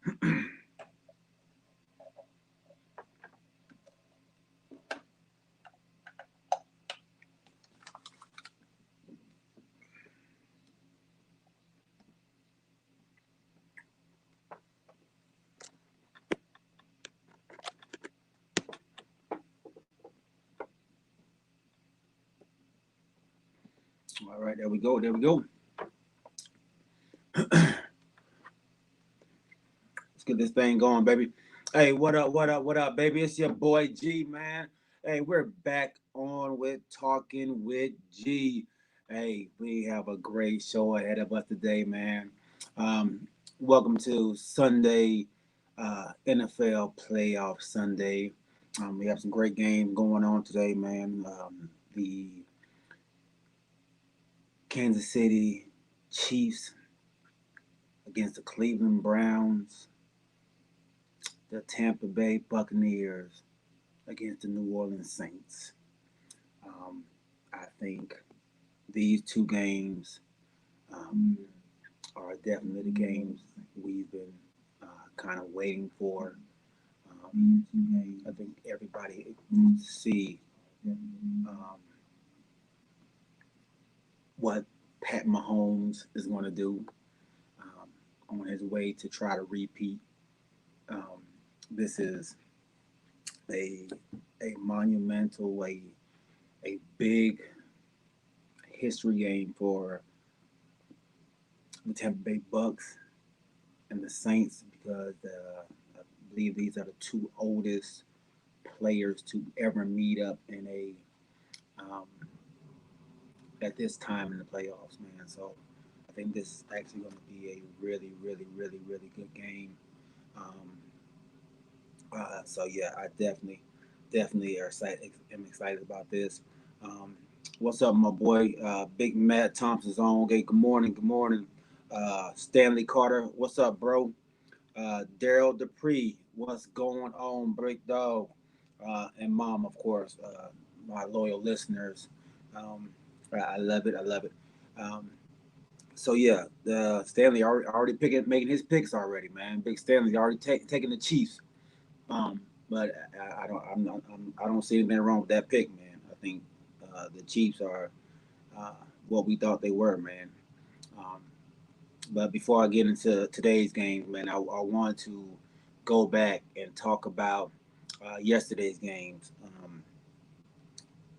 All right, there we go. There we go. Let's get this thing going, baby. Hey, what up? What up? What up, baby? It's your boy G, man. Hey, we're back on with Talking with G. Hey, we have a great show ahead of us today, man. Um, Welcome to Sunday, NFL Playoff Sunday. We have some great games going on today, man. The Kansas City Chiefs against the Cleveland Browns, the Tampa Bay Buccaneers against the New Orleans Saints. Um, I think these two games um, are definitely the games we've been kind of waiting for. I think everybody wants to see um, what Pat Mahomes is going to do on his way to try to repeat. Um, this is a monumental, a big history game for the Tampa Bay Bucks and the Saints because I believe these are the two oldest players to ever meet up in a um, at this time in the playoffs, man. So I think this is actually going to be a really, really, really, really good game. Um, so yeah, I definitely am excited about this. Um, what's up, my boy? Big Matt Thompson's on. Okay, good morning, good morning. Stanley Carter, what's up, bro? Daryl Dupree, what's going on, Brick Dog? And Mom, of course, my loyal listeners. Um, I love it. I love it. Um, so yeah, the Stanley already picking, making his picks already, man. Big Stanley already taking the Chiefs. But I don't see anything wrong with that pick, man. I think the Chiefs are uh, what we thought they were, man. Um, but before I get into today's game, man, I want to go back and talk about yesterday's games.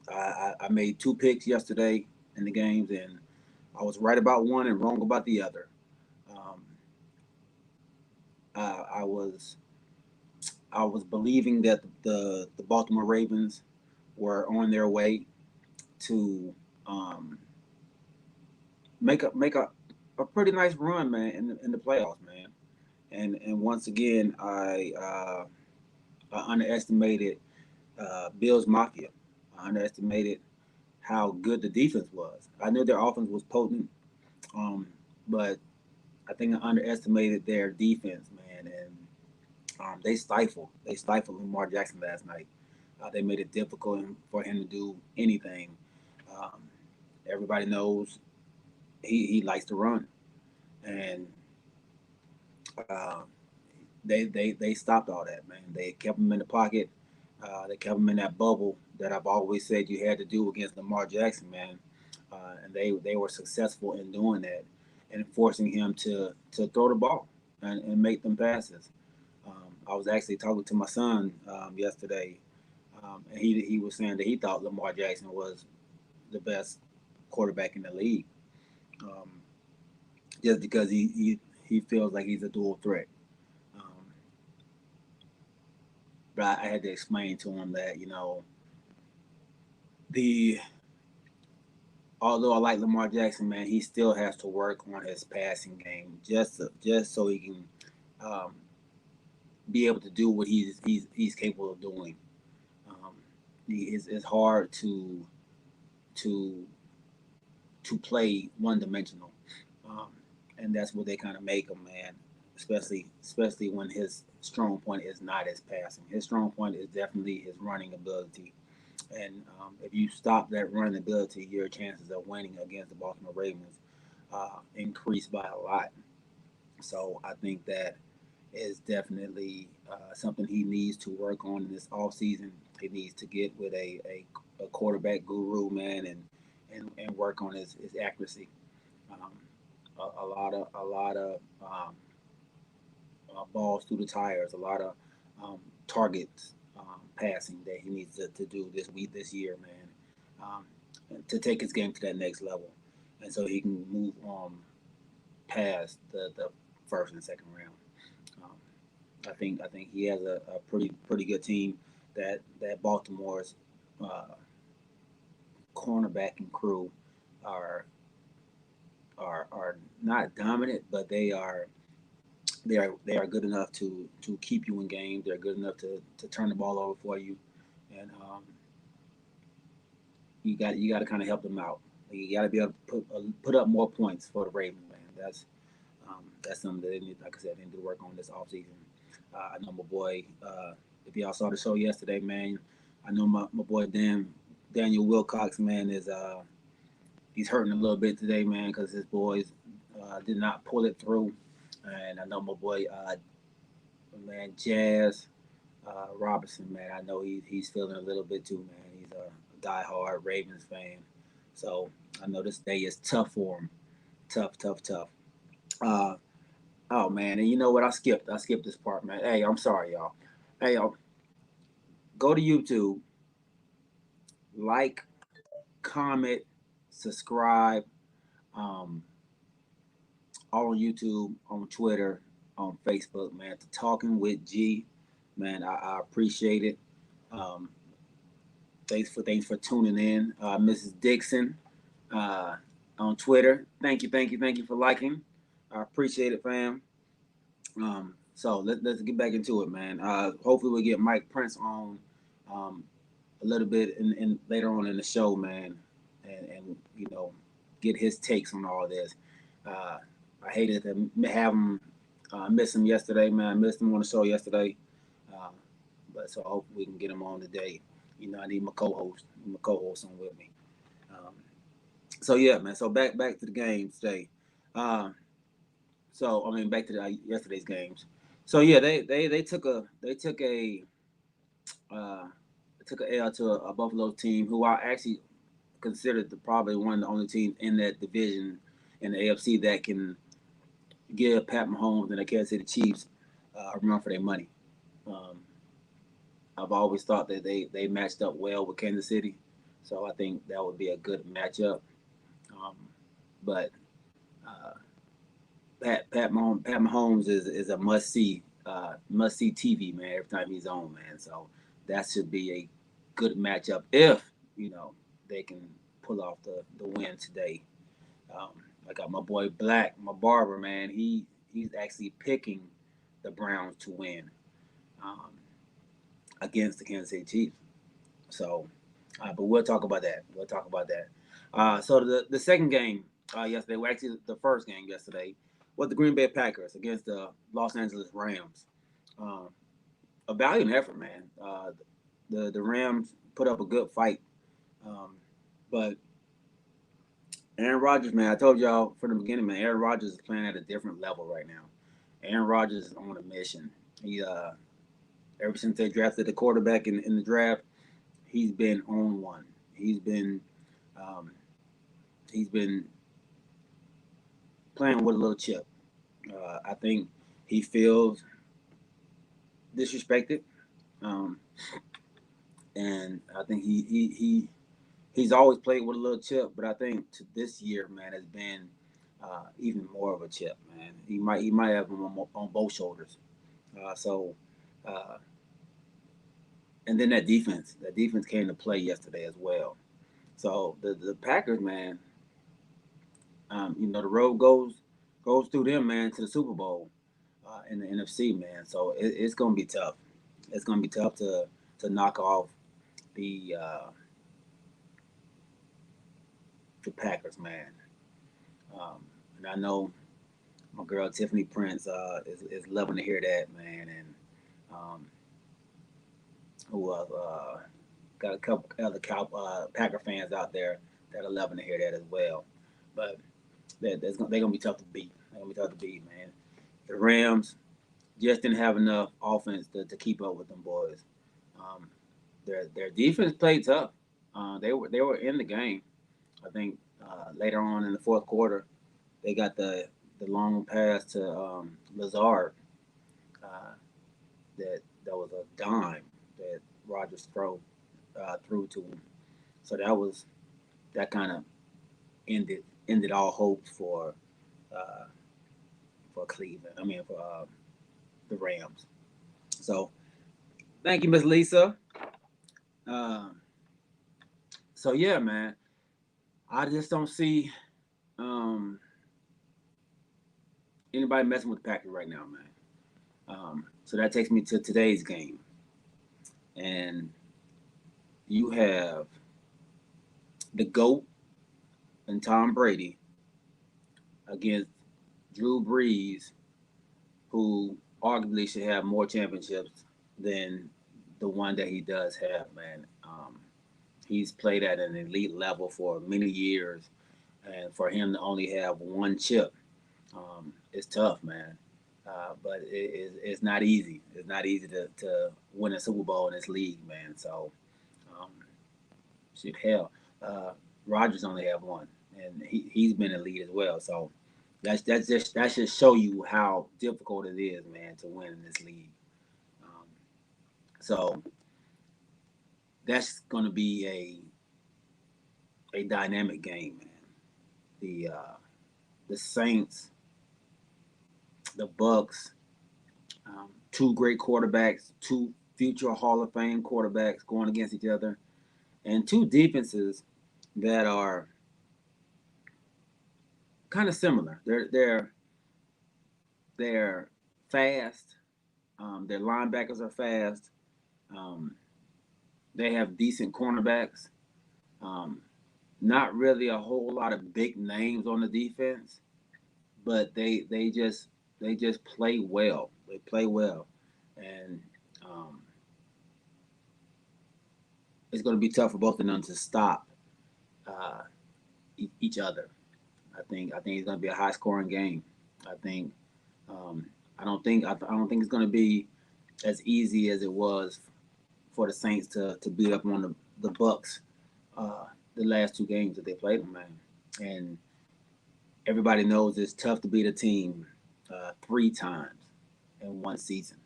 I made two picks yesterday in the games, and I was right about one and wrong about the other. Um, I was believing that the Baltimore Ravens were on their way to um, make a pretty nice run, man, in the playoffs, man. And once again, I underestimated Bills Mafia. I underestimated how good the defense was. I knew their offense was potent, um, but I think I underestimated their defense, man. And they stifled Lamar Jackson last night. They made it difficult for him to do anything. Um, Everybody knows he likes to run, and uh, they stopped all that, man. They kept him in the pocket. They kept him in that bubble that I've always said you had to do against Lamar Jackson, man. And they were successful in doing that and forcing him to throw the ball and make them passes. I was actually talking to my son yesterday, and he was saying that he thought Lamar Jackson was the best quarterback in the league, um, just because he feels like he's a dual threat. Um, but I had to explain to him that the although I like Lamar Jackson, man, he still has to work on his passing game just so he can um, be able to do what he's capable of doing. Um, it's hard to to play one dimensional, um, and that's what they kind of make him, man. Especially when his strong point is not his passing. His strong point is definitely his running ability. And if you stop that running ability, your chances of winning against the Baltimore Ravens increase by a lot. So I think that is definitely something he needs to work on in this off season. He needs to get with a quarterback guru, man, and work on his accuracy. Um, a lot of balls through the tires, a lot of targets passing that he needs to do this year, man, to take his game to that next level, and so he can move past the first and second round. Um, I think he has a pretty good team. That Baltimore's uh, cornerback and crew are are not dominant, but they are good enough to keep you in games. They're good enough to turn the ball over for you, and you got to kind of help them out. You got to be able to put up more points for the Ravens, man. That's something that they need, like I said, they need to work on this offseason. I know my boy. If y'all saw the show yesterday, man, I know my boy Daniel Wilcox, man, is he's hurting a little bit today, man, because his boys did not pull it through. And I know my boy, man, Jazz Robinson, man. I know he's feeling a little bit too, man. He's a diehard Ravens fan, so I know this day is tough for him. Tough, tough, tough. Uh, oh man, and you know what? I skipped this part, man. Hey, I'm sorry, y'all. Hey, y'all, go to YouTube, like, comment, subscribe. Um, all on YouTube, on Twitter, on Facebook, man. To Talking with G, man. I appreciate it. Um, thanks for tuning in, Mrs. Dixon, uh, on Twitter. Thank you for liking. I appreciate it, fam. So let's get back into it, man. Hopefully we'll get Mike Prince on um, a little bit in later on in the show, man, and get his takes on all this. Uh, I hated to have him miss him yesterday, man. I missed him on the show yesterday, uh, but so hopefully we can get him on today. I need my co-host on with me. Um, so yeah, man. So back to the game today. Um, so I mean, back to yesterday's games. So yeah, uh, took a L to a Buffalo team who I actually considered probably one of the only teams in that division in the AFC that can give Pat Mahomes and the Kansas City Chiefs a run for their money. Um, I've always thought that they matched up well with Kansas City, so I think that would be a good matchup. Um, but uh, Pat Mahomes is a must see TV, man. Every time he's on, man. So that should be a good matchup if they can pull off the win today. Um, I got my boy Black, my barber, man. He's actually picking the Browns to win um, against the Kansas City Chiefs. So, but we'll talk about that. We'll talk about that. So the second game yesterday, well, actually the first game yesterday, was the Green Bay Packers against the Los Angeles Rams. Um, a valiant effort, man. The Rams put up a good fight, um, but Aaron Rodgers, man, I told y'all from the beginning, man. Aaron Rodgers is playing at a different level right now. Aaron Rodgers is on a mission. He ever since they drafted the quarterback in the draft, he's been on one. Um, he's been playing with a little chip. I think he feels disrespected, um, and I think he's always played with a little chip. But I think to this year, man, has been even more of a chip, man. He might have him on both shoulders. So, uh, and then that defense came to play yesterday as well. So the Packers, man, the road goes through them, man, to the Super Bowl in the NFC, man. So it's gonna be tough. It's gonna be tough to knock off the uh, the Packers, man. And I know my girl Tiffany Prince is loving to hear that, man. And um, who got a couple other Packer fans out there that are loving to hear that as well. But they're gonna be tough to beat. They're gonna be tough to beat, man. The Rams. just didn't have enough offense to keep up with them boys. Um, their defense played tough. They were in the game. I think later on in the fourth quarter, they got the long pass to Lazard. Uh, that was a dime that Rogers threw to him. So that kind of ended all hopes uh, for Cleveland. I mean for the Rams. So thank you, Miss Lisa. Um, so yeah, man, I just don't see um, anybody messing with the Packers right now, man. So that takes me to today's game, and you have the GOAT and Tom Brady against Drew Brees, who arguably should have more championships than the one that he does have, man. He's played at an elite level for many years, and for him to only have one chip, it's tough, man. But it's not easy. It's not easy to win a Super Bowl in this league, man. So, um, shit, hell, uh, Rogers only have one, and he's been elite as well. So that should show you how difficult it is, man, to win in this league. Um, so that's going to be a dynamic game, man. The Saints, the Bucks, two great quarterbacks, two future Hall of Fame quarterbacks going against each other, and two defenses that are kind of similar. They're fast. Their linebackers are fast. Um, they have decent cornerbacks. Um, not really a whole lot of big names on the defense, but they just play well. They play well, and um, it's going to be tough for both of them to stop uh, each other. I think it's going to be a high scoring game. I think um, I don't think it's going to be as easy as it was for the Saints to beat up on the Bucks uh, the last two games that they played them, man. And everybody knows it's tough to beat a team three times in one season,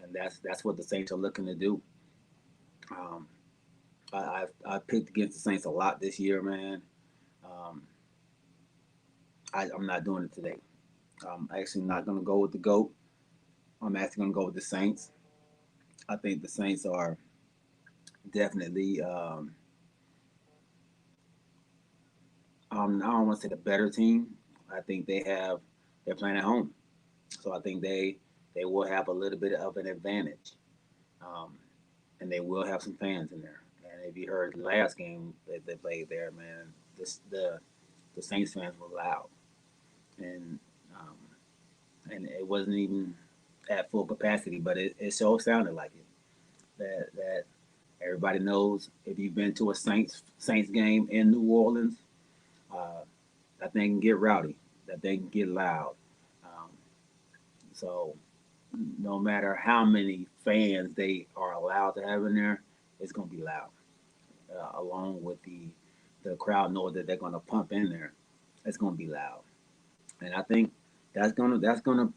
and that's what the Saints are looking to do. Um, I picked against the Saints a lot this year, man. Um, I'm not doing it today. I'm actually not going to go with the GOAT. I'm actually going to go with the Saints. I think the Saints are definitely, I don't want to say the better team. I think they're playing at home. So I think they will have a little bit of an advantage. Um, and they will have some fans in there. And if you heard the last game that they played there, man, the Saints fans were loud. And um, and it wasn't even at full capacity, but it so sounded like it. That everybody knows if you've been to a Saints game in New Orleans, uh, that thing can get rowdy, that they can get loud. Um, so no matter how many fans they are allowed to have in there, it's gonna be loud. Along with the crowd noise that they're gonna pump in there, it's gonna be loud. And I think that's gonna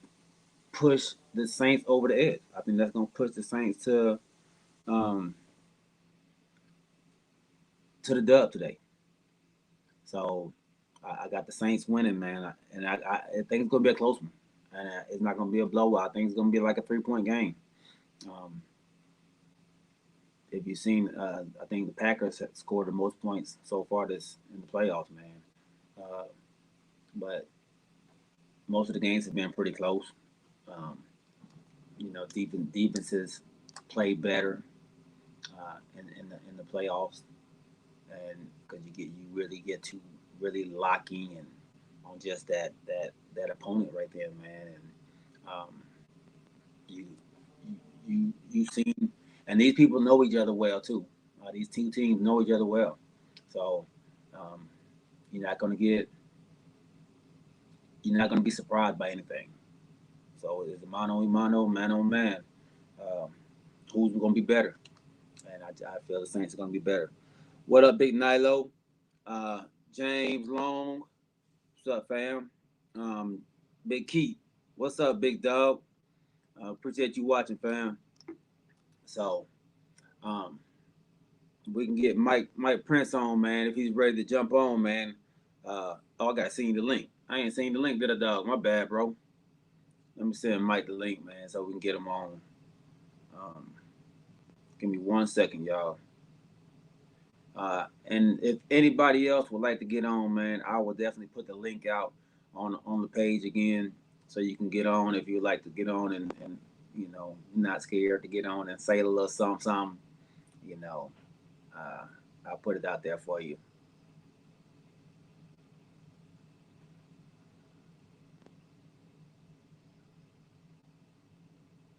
push the Saints over the edge. I think that's gonna push the Saints um, to the dub today. So I got the Saints winning, man, and I think it's gonna be a close one, and it's not gonna be a blowout. I think it's gonna be like a 3 point game. Um, if you've seen, I think the Packers have scored the most points so far this in the playoffs, man. Uh, but most of the games have been pretty close. Um, defenses play better in the playoffs, and because you really get to really locking and on just that opponent right there, man. And um, you you've seen, and these people know each other well too. These two teams know each other well, so um, you're not gonna get you're not gonna be surprised by anything. So it's mano a mano, man on man. Um, who's going to be better? And I feel the Saints are going to be better. What up, Big Nilo? James Long. What's up, fam? Um, Big Keith. What's up, big dog? Appreciate you watching, fam. So, um, we can get Mike Prince on, man, if he's ready to jump on, man. I got to send you the link. I ain't seen the link, did I, dog? My bad, bro. Let me send Mike the link, man, so we can get him on. Um, Give me 1 second, y'all. And if anybody else would like to get on, man, I will definitely put the link out on the page again, so you can get on if you'd like to get on and not scared to get on and say a little something. You know, uh, I'll put it out there for you.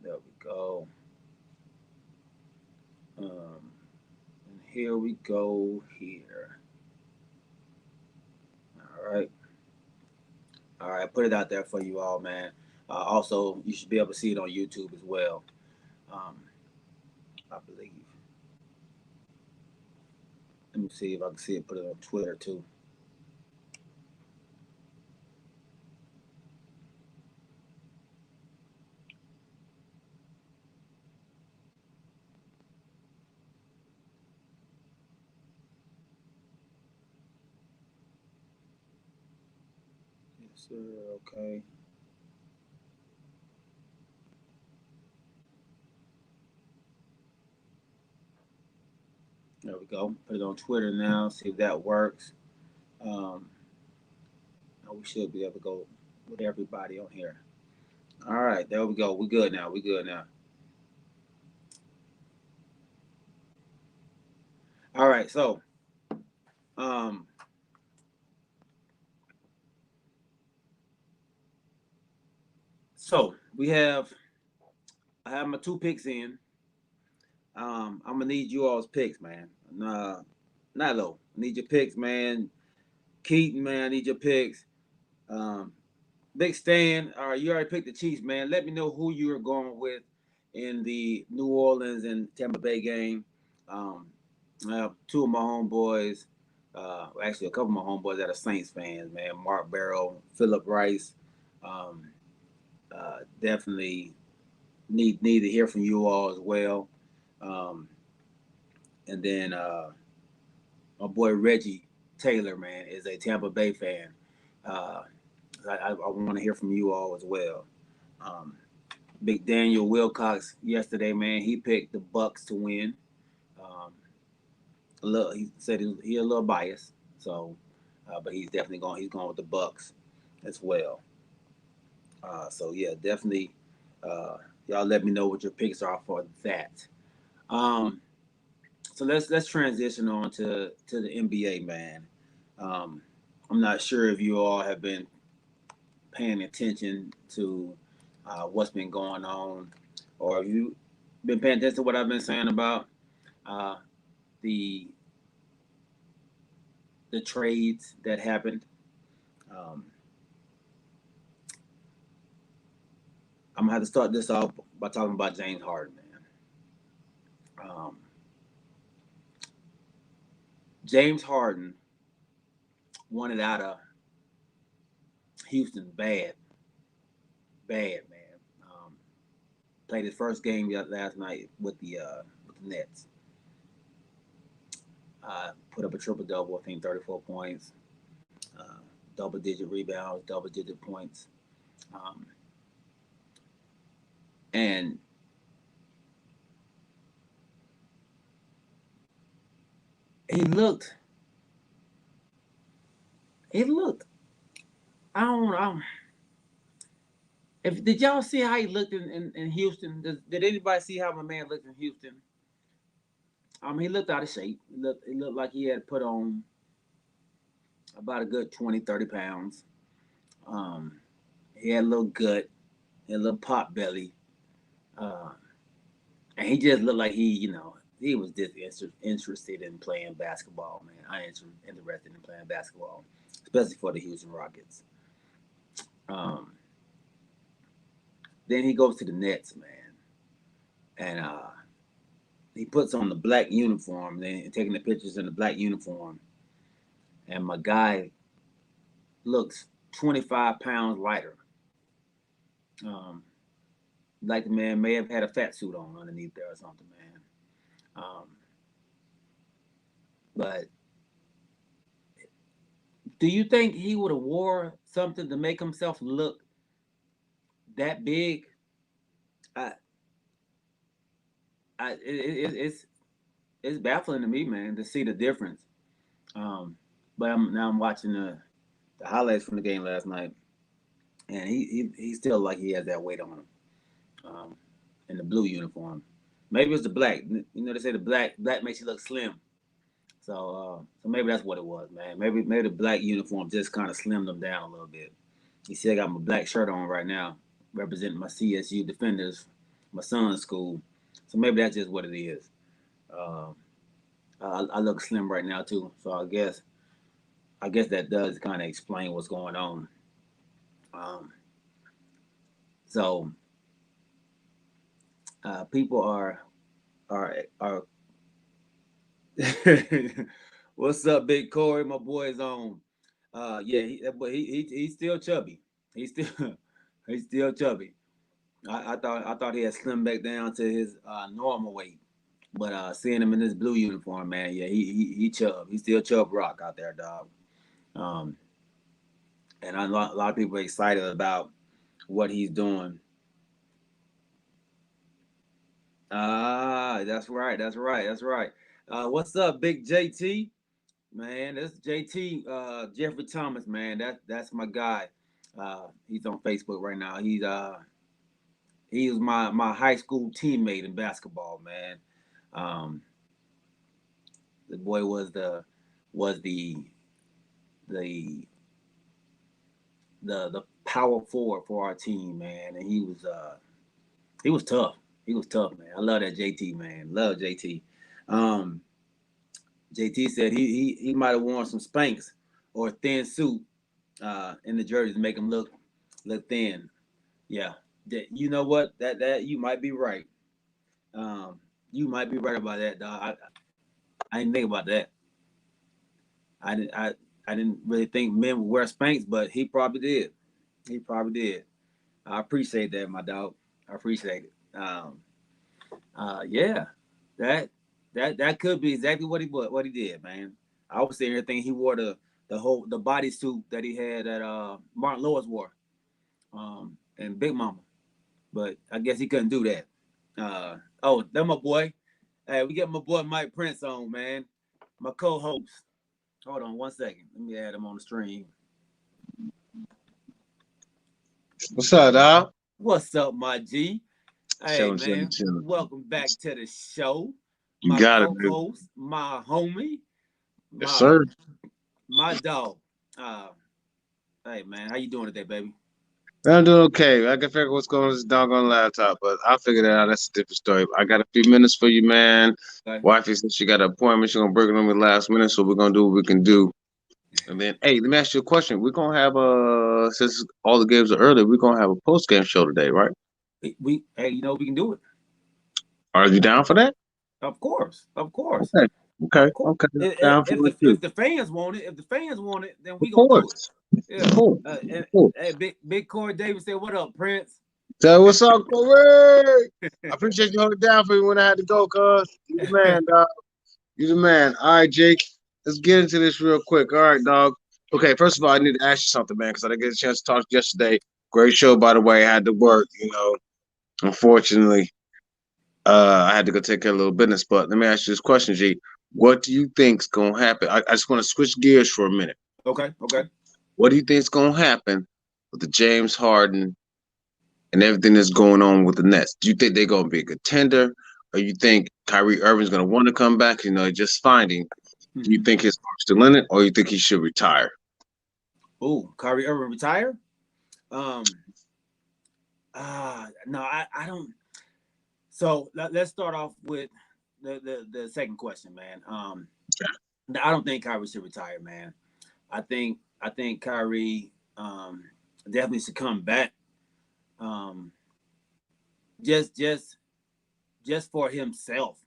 There we go. And here we go. Here. All right. All right. Put it out there for you all, man. Also, you should be able to see it on YouTube as well. Um, I believe. Let me see if I can see it. Put it on Twitter too. Yes, sir. Okay. There we go. Put it on Twitter now. See if that works. Um, we should be able to go with everybody on here. All right. There we go. We good now. We good now. All right. Um, so we have. I have my two picks in. I'm gonna need you all's picks, man. Nilo, I need your picks, man. Keaton, man, I need your picks. Um, Big Stan, all right, you already picked the Chiefs, man. Let me know who you are going with in the New Orleans and Tampa Bay game. Um, I have two of my homeboys, actually a couple of my homeboys that are Saints fans, man. Mark Barrow, Philip Rice. Um, Definitely need to hear from you all as well. Um, and then my boy Reggie Taylor, man, is a Tampa Bay fan. Uh, I want to hear from you all as well. Um, Big Daniel Wilcox yesterday, man, he picked the Bucks to win. Um, he said he a little biased, so but he's going with the Bucks as well. So yeah, definitely. Uh, y'all let me know what your picks are for that. Um, so let's transition on to the NBA, man. Um, I'm not sure if you all have been paying attention to what's been going on, or if you been paying attention to what I've been saying about uh, the the trades that happened. Um, I'm gonna have to start this off by talking about James Harden, man. Um, James Harden wanted out of Houston bad, bad, man. Played his first game last night with the Nets. Put up a triple double, I think 34 points, uh, double digit rebounds, double digit points, um, and he looked he looked. I don't. If did y'all see how he looked in Houston? Did anybody see how my man looked in Houston? He looked out of shape. He looked like he had put on about a good 20, 30 pounds. Um, he had a little gut, he had a little pot belly, uh, and he just looked like he was just interested in playing basketball, man. I am interested in playing basketball, especially for the Houston Rockets. Um, Then he goes to the Nets, man, and he puts on the black uniform, then taking the pictures in the black uniform, and my guy looks 25 pounds lighter. Um, like the man may have had a fat suit on underneath there or something, man. Um, but do you think he would have wore something to make himself look that big? I, it's baffling to me, man, to see the difference. But now I'm watching the highlights from the game last night, and he still like he has that weight on him, um, in the blue uniform. Maybe it's the black. You know, they say the black makes you look slim. So maybe that's what it was, man. Maybe the black uniform just kind of slimmed him down a little bit. You see, I got my black shirt on right now, representing my CSU defenders, my son's school. So maybe that's just what it is. Um, I look slim right now too, so I guess that does kind of explain what's going on. Um, so people are what's up, Big Corey? My boy's on. Yeah, but he's still chubby. He's still he's still chubby. I thought he had slimmed back down to his normal weight, but seeing him in this blue uniform, man, yeah, he chub. He's still chub rock out there, dog. Um, and a lot of people are excited about what he's doing. Ah, that's right, that's right, that's right. What's up, Big JT? Man, that's JT, Jeffrey Thomas, man. That's my guy. He's on Facebook right now. He was my high school teammate in basketball, man. Um, the boy was the the power forward for our team, man, and he was tough. He was tough, man. I love that JT, man. Love JT. Um, JT said he might have worn some Spanx or a thin suit in the jersey to make him look thin. Yeah, you know what? That you might be right. Um, you might be right about that, dog. I didn't think about that. I didn't really think men would wear Spanx, but he probably did. He probably did. I appreciate that, my dog. I appreciate it. Yeah, that that could be exactly what he did, man. I was sitting here thinking he wore the bodysuit that he had that Martin Lewis wore, and Big Mama, but I guess he couldn't do that. Oh, that my boy. Hey, we got my boy Mike Prince on, man. My co-host. Hold on 1 second. Let me add him on the stream. What's up, dog? What's up, my G? Hey, Chilling, chilling, man. chilling. Welcome back to the show. You My got it, dude. co-host, my homie, Yes, my sir. my dog. Uh, hey, man, how you doing today, baby? I'm doing okay. I can figure what's going on with this doggone laptop, but I'll figure that out. That's a different story. I got a few minutes for you, man. Okay. Wifey said she got an appointment. She's gonna bring it on me last minute, so we're gonna do what we can do. And then, hey, let me ask you a question. We're gonna have since all the games are early, we're gonna have a post game show today, right? Hey, we can do it. Are you down for that? Of course, of course, Okay, of okay, course. okay. If, Down for it too. if the fans want it, then Of we gonna do it. course, of Yeah. course, And of course. hey, Big Corey Davis said, "What up, Prince?" So what's up, Corey? I appreciate you holding it down for me when I had to go, cuz. You the man, dog. You the man. All right, Jake. Let's get into this real quick. All right, dog. Okay, first of all, I need to ask you something, man, because I didn't get a chance to talk yesterday. Great show, by the way. I had to work, Unfortunately, I had to go take care of a little business. But let me ask you this question, G. What do you think's gonna happen? I just want to switch gears for a minute. Okay, okay. What do you think's gonna happen with the James Harden and everything that's going on with the Nets? Do you think they're going to be a contender, or you think Kyrie Irving's going to want to come back? Just finding. Do you Mm-hmm. think his heart's still in it, or you think he should retire? Oh, Kyrie Irving retire? Um, no, I don't. So let's start off with the second question, man. I don't think Kyrie should retire, man. I think Kyrie definitely should come back. Um, just just just for himself.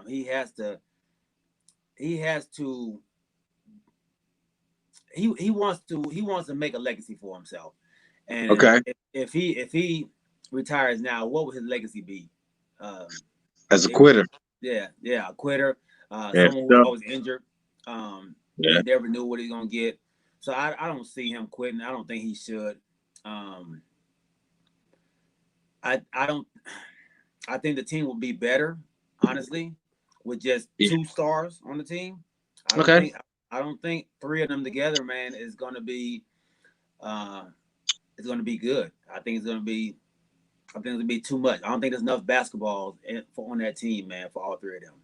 He has to he has to he wants to make a legacy for himself. And Okay, if he retires now, what would his legacy be? as a It would, quitter. yeah, a quitter, Yeah, someone who's sure. always injured. Yeah. He never knew what he's gonna get. So I don't see him quitting. I don't think he should. Um, I don't. I think the team will be better, honestly, with just Yeah. two stars on the team. I don't Okay. think I don't think three of them together, man, is gonna be uh it's gonna be good. I think it's gonna be too much. I don't think there's enough basketball on that team, man, for all three of them.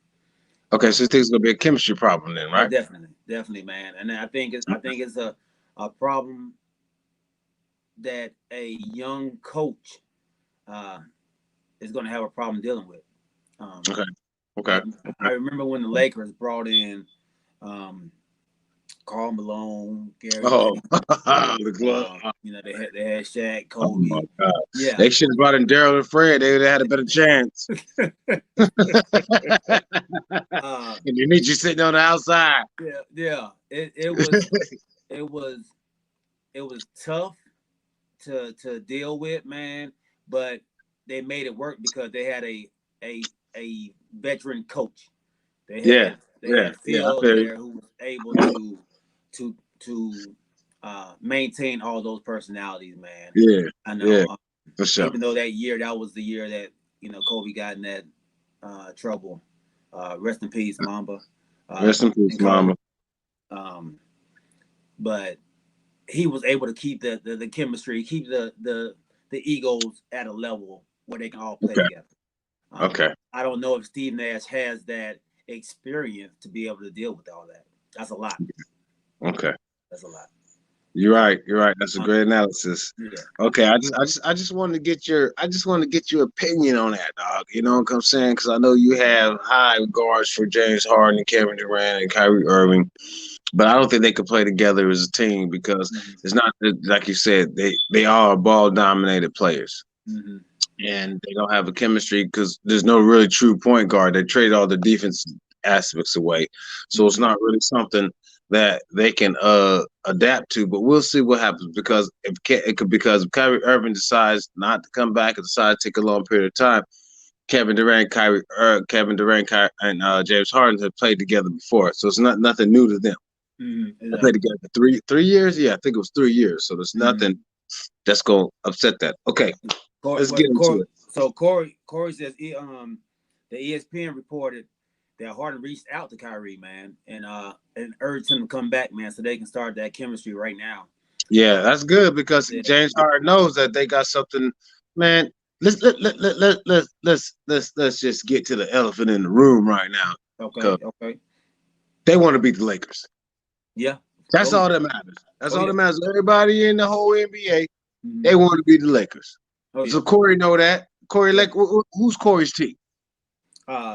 Okay. So you think it's gonna be a chemistry problem then, Oh, right? definitely, man. And I think it's a problem that a young coach uh, is going to have a problem dealing with. Um, Okay. Okay. I I remember when the Lakers brought in Karl Malone, Gary Oh, Payton. the glove. They had Shaq, Oh my Kobe. God. Yeah. They should have brought in Daryl and Fred. They would have had a better chance. uh, And you need you sitting on the outside. yeah. It was it was tough to deal with, man. But they made it work because they had a a veteran coach. They Yeah. had they Yeah. had Yeah. I Phil feel you. there who was able to maintain all those personalities, man. Yeah. I Yeah. know. For sure. Even though that was the year that Kobe got in that trouble. Rest in peace, Mamba, Rest in peace, and Kobe. Mama. Um, but he was able to keep the chemistry, keep the egos at a level where they can all play Okay. together. Okay. I don't know if Steve Nash has that experience to be able to deal with all that. That's a lot. Okay. That's a lot. You're Uh, right. You're right. That's a uh, great analysis. yeah. Okay, I just wanted to get your opinion on that, dog. You know what I'm saying? Because I know you have high regards for James Harden, Kevin Durant, and Kyrie Irving, but I don't think they could play together as a team because Mm-hmm. it's not like you said. They are ball dominated players, Mm-hmm. and they don't have a chemistry because there's no really true point guard. They trade all the defense aspects away, so it's Mm-hmm. not really something that they can adapt to. But we'll see what happens because if Kyrie Irving decides not to come back and decides to take a long period of time, Kevin Durant, and James Harden have played together before, so it's nothing new to them. Mm-hmm. They played Exactly. together for three years. Yeah, I think it was 3 years. So there's Mm-hmm. nothing that's gonna upset that. Okay, let's get into it. So Corey says the ESPN reported that Harden reached out to Kyrie, man, and urged him to come back, man, so they can start that chemistry right now. Yeah, Uh, that's good because yeah. James Harden knows that they got something. Man, let's just get to the elephant in the room right now because Okay. Okay. they want to beat the Lakers. Yeah. That's Oh yeah. all that matters. That's Oh all yeah. that matters. Everybody in the whole NBA, Mm-hmm. they want to beat the Lakers. Oh yeah. So Corey know that. Corey, Yeah. like, who's Corey's team?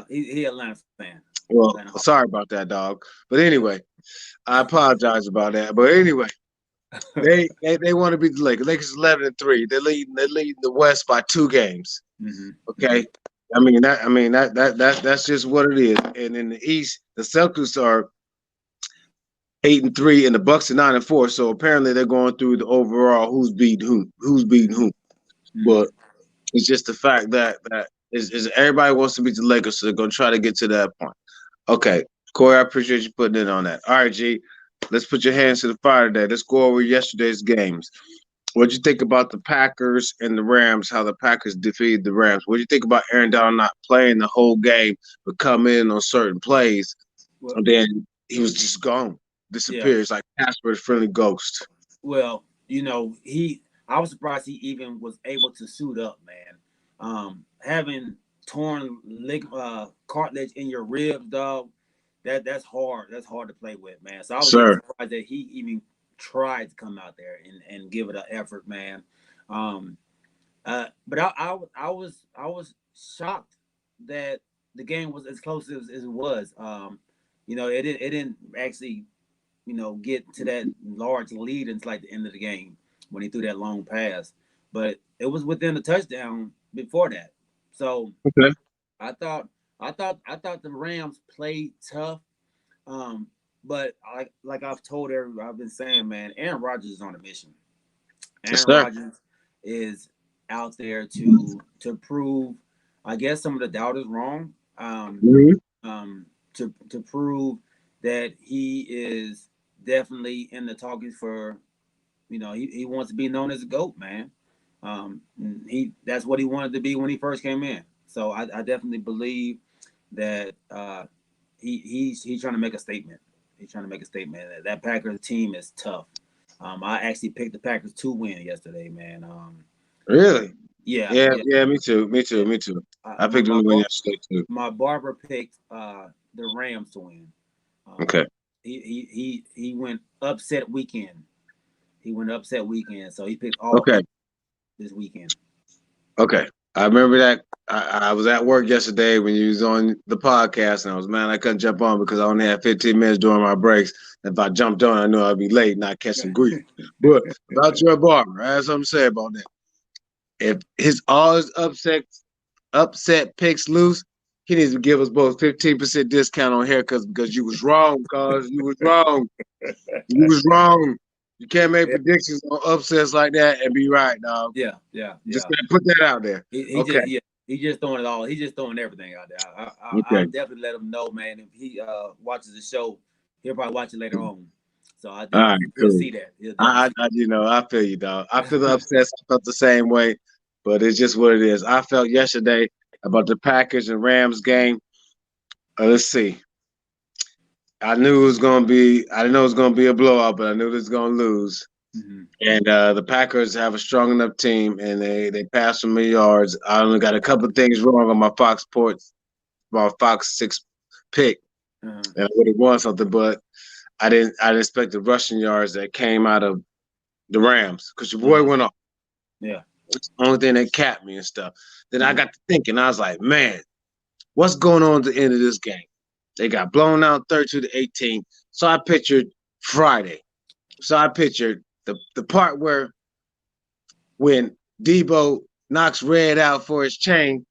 He Atlanta fan. Well, Atlanta sorry about that, dog. But Yeah. anyway, I apologize about that. But anyway, they want to beat the Lakers. Lakers 11-3. They're leading the West by 2 games. Mm-hmm. Mm-hmm. Okay. That's just what it is. And in the East, the Celtics are 8-3, and the Bucks are 9-4. So apparently they're going through the overall who's beating who. But Mm-hmm. it's just the fact that everybody wants to beat the Lakers, so they're gonna try to get to that point. Okay, Corey, I appreciate you putting it on that. All right, G, let's put your hands to the fire today. Let's go over yesterday's games. What'd you think about the Packers and the Rams? How the Packers defeated the Rams? What'd you think about Aaron Donald not playing the whole game, but come in on certain plays, Well, and then he was just gone, yeah. disappears like Casper's friendly ghost. Well, I was surprised he even was able to suit up, man. Having torn cartilage in your ribs, dog, that's hard. That's hard to play with, man. So I was even Sir, surprised that he even tried to come out there and give it an effort, man. Um, but I was shocked that the game was as close as it was. It didn't actually get to that large lead until like the end of the game when he threw that long pass. But it was within a touchdown before that. So Okay. I thought I thought the Rams played tough. Um, but like I've told everybody, I've been saying, man, Aaron Rodgers is on a mission. Yes, Aaron sir. Rodgers is out there to prove, I guess, some of the doubters wrong. Hmm. To prove that he is definitely in the talkings for, he wants to be known as a GOAT, man. He that's what he wanted to be when he first came in. So I definitely believe that he's trying to make a statement. He's trying to make a statement. That Packers team is tough. I actually picked the Packers to win yesterday, man. Really? Yeah, Yeah, yeah, yeah. Me too. Me too. yeah. Me too. Uh, I my picked them my to win bar, yesterday too. my barber picked the Rams to win. Um, Okay. he went upset weekend. He went upset weekend, so he picked all Okay. up this weekend. Okay. I remember that I was at work yesterday when you was on the podcast, and I was man, I couldn't jump on because I only had 15 minutes during my breaks. If I jumped on, I knew I'd be late and I'd catch some grief. But about your barber, I had something to say about that. If his all his upset picks loose, he needs to give us both 15% discount on haircuts because you was wrong, cause you was wrong. You was wrong. You can't make Yeah, predictions on upsets like that and be right, dog. yeah, yeah, Just yeah. gotta put that out there. He Okay. just he just throwing it all. He just throwing everything out there. I'll Okay. definitely let him know, man. If he watches the show, he'll probably watch it later on. So I All right, definitely he'll cool. see that. He'll definitely see I feel you, dog. I feel the that. upsets. I felt the same way, but it's just what it is. I felt yesterday about the Packers and Rams game. Let's see. I knew it was gonna be. I didn't know it was gonna be a blowout, but I knew it was gonna lose. Hmm. And the Packers have a strong enough team, and they passed for me yards. I only got a couple of things wrong on my Fox Sports, my Fox 6 pick, Uh, and I would have won something, but I didn't expect the rushing yards that came out of the Rams because your boy uh, went off. yeah. Only thing that capped me and stuff. Then I Uh, got to thinking, I was like, man, what's going on at the end of this game? They got blown out 32-18. So I pictured Friday. So I pictured the part where when Debo knocks Red out for his chain,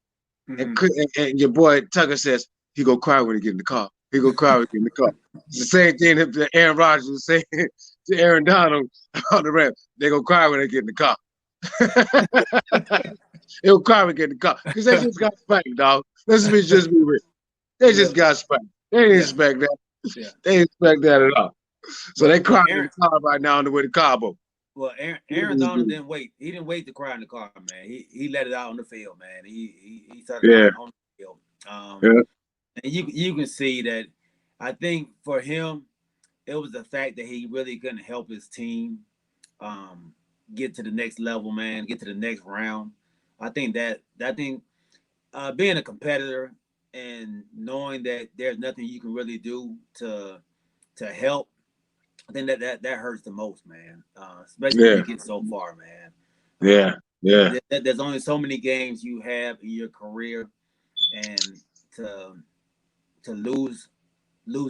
and, hmm. and your boy Tucker says he go cry when he get in the car. He go cry when he get in the car. It's the same thing that Aaron Rodgers was saying to Aaron Donald on the Rams. They go cry when they get in the car. He'll cry when they get in the car because they just got spanked, dog. Just be real. They just Well, got spanked. They didn't yeah, expect that. yeah. They didn't expect that at all. So they Well, crying in Aaron. the car right now on the way to Cabo. Aaron Donald didn't wait. He didn't wait to cry in the car, man. He let it out on the field, man. He started Yeah, on the field. yeah, And you can see that. I think for him, it was the fact that he really couldn't help his team um, get to the next level, man, get to the next round. I think being a competitor and knowing that there's nothing you can really do to help, I think that hurts the most, man. Especially when yeah, you get so far, man. yeah, yeah, There's only so many games you have in your career, and to to lose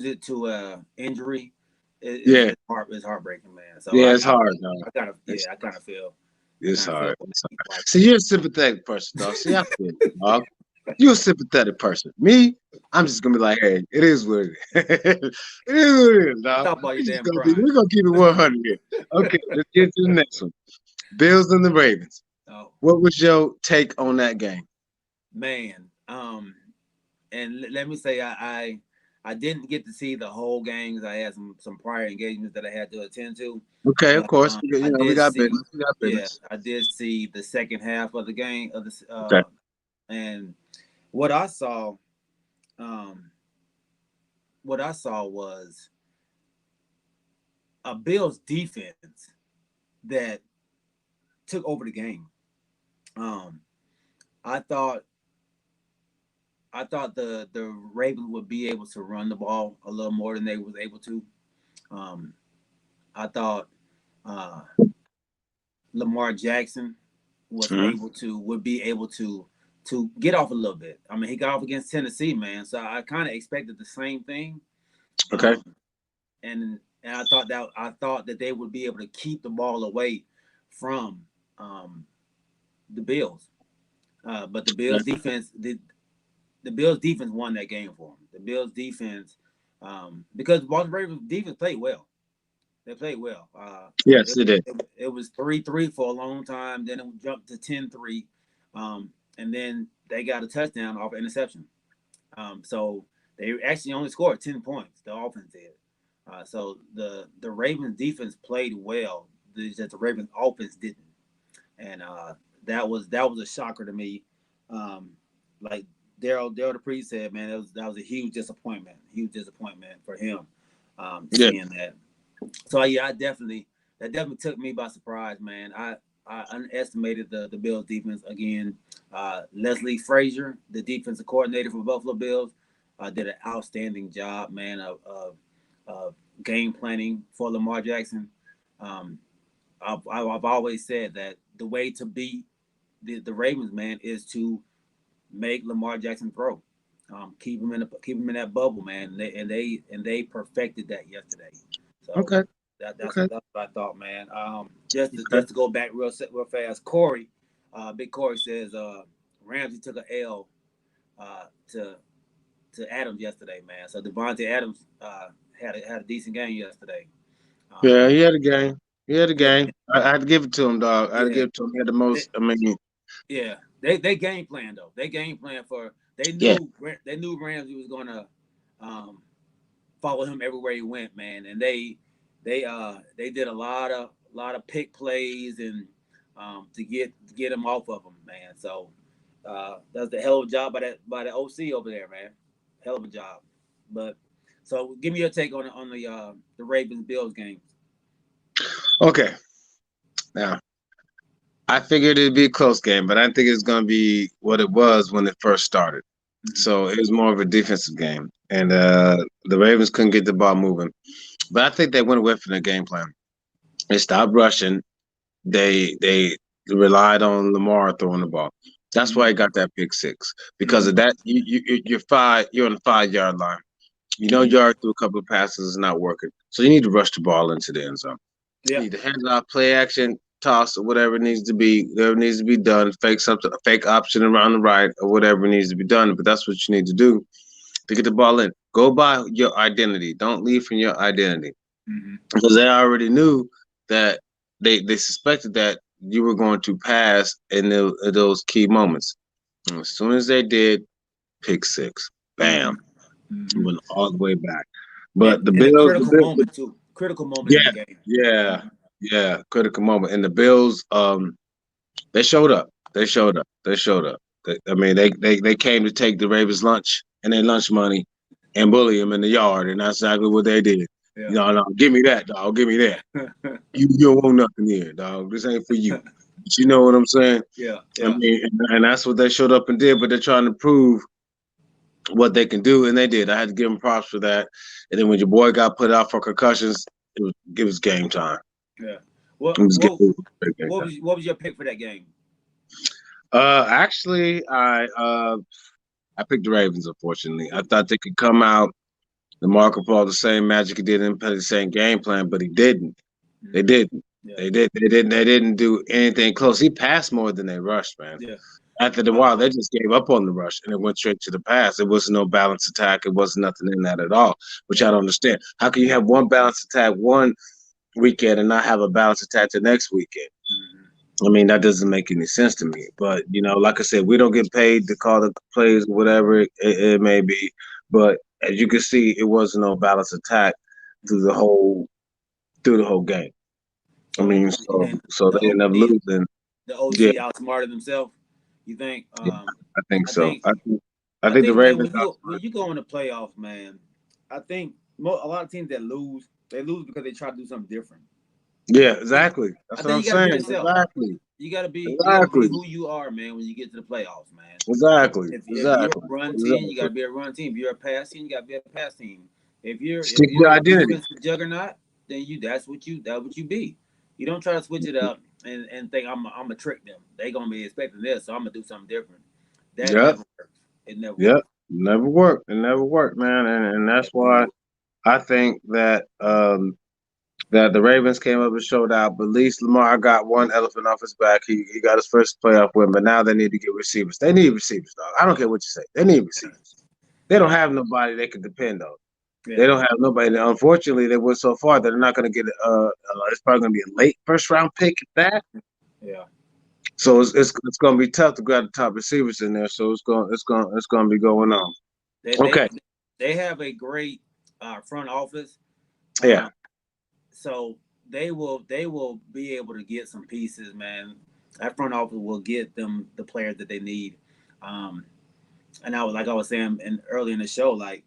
it to a injury yeah, is heartbreaking, man. So yeah. It's hard, dog. I kind of It's, yeah I it's kind of feel hard. for It's hard. like See, you're a sympathetic person, dog. See, I feel you, dog. You're a sympathetic person. Me, I'm just gonna be like, hey, it is what it is. It is what it is, dog. stop all your We just damn gonna be, crying. we're gonna keep it 100 here. Okay, let's get to the next one. Bills and the Ravens. Oh What was your take on that game? man, and let me say I didn't get to see the whole games. I had some prior engagements that I had to attend to, Okay, of but course. I We did got see, business. We got yeah, business. I did see the second half of the game of this, Okay. and what I saw, um, what I saw was a Bills defense that took over the game. Um, I thought the Ravens would be able to run the ball a little more than they was able to. Um, I thought uh, Lamar Jackson Mhm. would be able to get off a little bit. I mean, he got off against Tennessee, man. So I kind of expected the same thing. Okay. Um, and I thought that they would be able to keep the ball away from um, the Bills. But the Bills defense won that game for them. The Bills defense, because Baltimore Ravens defense played well. They played well. Yes, it did. It was 3-3 for a long time. Then it jumped to 10-3, and then they got a touchdown off an interception. So they actually only scored 10 points. The offense did. So the Ravens defense played well. Just the Ravens offense didn't, and that was a shocker to me. Um, like Daryl Dupree said, man, that was a huge disappointment for him. Yeah, Seeing that, so yeah, I definitely that definitely took me by surprise, man. I underestimated the Bills defense again. Leslie Frazier, the defensive coordinator for Buffalo Bills, did an outstanding job, man, of game planning for Lamar Jackson. Um, I've always said that the way to beat the Ravens, man, is to make Lamar Jackson throw. Keep him in that bubble, man. And they perfected that yesterday. So okay, that's what I thought, man. Just to, okay. just to go back real fast, Corey, Big Corey says Ramsey took a L uh, to Adams yesterday, man. So Devontae Adams had a decent game yesterday. Yeah, Um, he had a game. He had a yeah, game. I had to give it to him, dog. I had to yeah, give it to him. He had the they, most. I mean, yeah. They game plan though. They game plan for. yeah, They knew Ramsey was gonna um, follow him everywhere he went, man. And they did a lot of pick plays and to get him off of him, man. So that's the hell of a job by the OC over there, man. Hell of a job. But so give me your take on the Ravens Bills game. okay. Now, I figured it'd be a close game, but I didn't think it was going to be what it was when it first started. Mm-hmm. So it was more of a defensive game, and the Ravens couldn't get the ball moving. But I think they went away from their game plan. They stopped rushing. They relied on Lamar throwing the ball. That's why he Mm-hmm. got that pick six. Because Mm-hmm. of that, you're on the 5 yard line. You know, Mm-hmm. yard through a couple of passes is not working, so you need to rush the ball into the end zone. You Yeah. need to hands off, play action, toss, or whatever needs to be, whatever needs to be done. Fake something, a fake option around the right, or whatever needs to be done. But that's what you need to do to get the ball in. Go by your identity. Don't leave from your identity Mm-hmm. because they already knew that they suspected that you were going to pass in those key moments. And as soon as they did, pick six, Mm-hmm. bam, Mm-hmm. went all the way back. And But the in a Bills, critical moment too. Critical moment in the yeah, game. yeah, Mm-hmm. yeah, critical moment. And the Bills, they showed up. They showed up. They showed up. I mean, they came to take the Ravens lunch and their lunch money and bully them in the yard, and that's exactly what they did. Yeah. No, no, give me that, dog. Give me that. You don't want nothing here, dog. This ain't for you. But you know what I'm saying? Yeah. I Yeah. mean, and that's what they showed up and did. But they're trying to prove what they can do, and they did. I had to give them props for that. And then when your boy got put out for concussions, it was game time. Yeah. It was game, it was game What time. was your pick for that game? Actually, I picked the Ravens. Unfortunately, I thought they could come out. The Marco Paul the same magic he did and play the same game plan, but he didn't. They Mm-hmm. didn't. Yeah. They didn't do anything close. He passed more than they rushed, man. Yeah. After the while, they just gave up on the rush and it went straight to the pass. It wasn't no balanced attack. It wasn't nothing in that at all, which Yeah. I don't understand. How can you have one balanced attack one weekend and not have a balanced attack the next weekend? Mm-hmm. I mean, that doesn't make any sense to me. But, like I said, we don't get paid to call the plays, whatever it may be. But as you can see, it wasn't no balanced attack through the whole through the whole game. I So mean, you so think so the they ended up OC losing. the Yeah, OC outsmarted himself? You think? yeah, I think I so. think I I think the think, man, Ravens when got you when you go in the playoffs, man, I think a lot of teams that lose, they lose because they try to do something different. Yeah, I think exactly. I That's what think I'm you got to be saying. yourself. Exactly. You got to be Exactly. who you are, man. When you get to the playoffs, man. Exactly. If you're a Exactly. run team, you got Exactly. to be a run team. If you're a pass team, you got to be a pass team. If Stick to you're your a identity. defensive juggernaut, then that's what you be. You don't try to switch it up and think I'm gonna trick them. They gonna be expecting this, so I'm gonna do something different. That Yep. never works. It never Yep. works. Never worked. It never worked, man. And that's Never why works. I think that that the Ravens came up and showed out, but at least Lamar got one elephant off his back. He got his first playoff win, but now they need to get receivers. They need receivers, dog. I don't care what you say. They need receivers. They don't Yeah, have nobody they can depend on. They yeah, don't have nobody. And unfortunately, they went so far that they're not going to get. It's probably going to be a late first round pick at that. yeah. So it's going to be tough to grab the top receivers in there. So it's going to be going on. They Okay. they they have a great front office. Yeah. Um, so they will be able to get some pieces, man. That front office will get them the players that they need. Um, and I was saying early in the show, like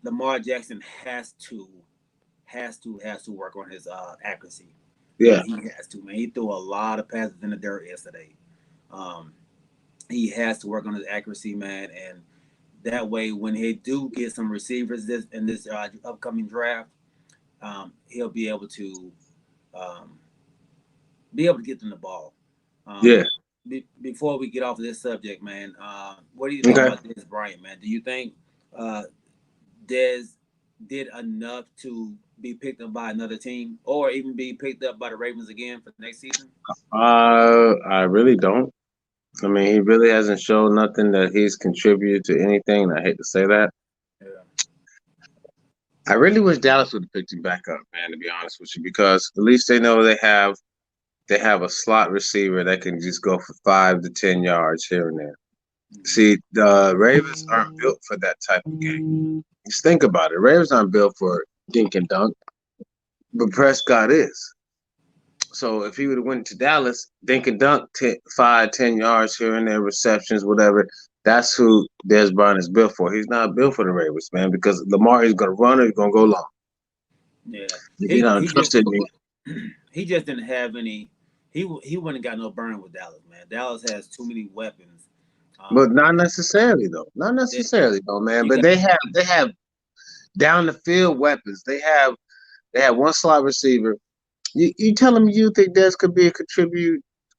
Lamar Jackson has to work on his accuracy. Yeah. He has to, man. He threw a lot of passes in the dirt yesterday. Um, he has to work on his accuracy, man, and that way, when he do get some receivers in this upcoming draft, he'll um, be able to get them the ball. Um, Yeah. before we get off of this subject, man, what do you think Okay. about Dez Bryant, man? Do you think uh, Dez did enough to be picked up by another team, or even be picked up by the Ravens again for next season? I really don't. I mean, he really hasn't shown nothing that he's contributed to anything. And I hate to say that. Yeah, I really wish Dallas would have picked him back up, man. To be honest with you, because at least they know they have a slot receiver that can just go for 5 to 10 yards here and there. mm-hmm. See, the Ravens aren't built for that type of game. Just think about it. Ravens aren't built for dink and dunk, but Prescott is. So if he would have went to Dallas, dink and dunk, 5, 10 yards here and there, receptions, whatever. That's who Dez Bryant is built for. He's not built for the Ravens, man, because Lamar is going to run or he's going to go long. Yeah. If you He don't he just trust in me, he just didn't have any. He wouldn't got no burn with Dallas, man. Dallas has too many weapons. but Um, not necessarily though. Not that necessarily though, man. you But got they have down the field weapons. They have one slot receiver. You telling me you think Dez could be a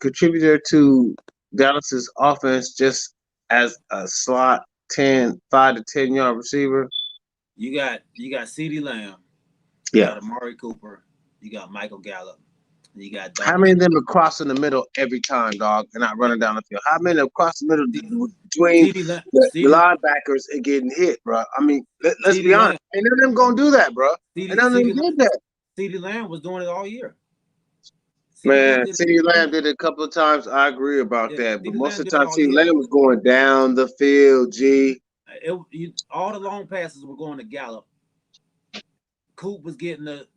contributor to Dallas's offense just as a slot 5 to 10 yard receiver? you got CeeDee Lamb, you Yeah. got Amari Cooper, you got Michael Gallup, and you got How Dalton. many of them are crossing the middle every time, dog, and not Yeah, running down the field? How many are crossing the middle C- between CeeDee Lamb, the linebackers and getting hit, bro? I mean, let's be CeeDee honest. Lamb, Ain't none of them gonna do that, bro. Ain't none of them did that. CeeDee Lamb was doing it all year. CeeDee Lamb Man, did CeeDee he Lamb did it a couple of times. I agree about yeah, that. But CeeDee most Lamb of the did it time, all CeeDee year. Lamb was going down the field, G. All the long passes were going to Gallup. Coop was getting that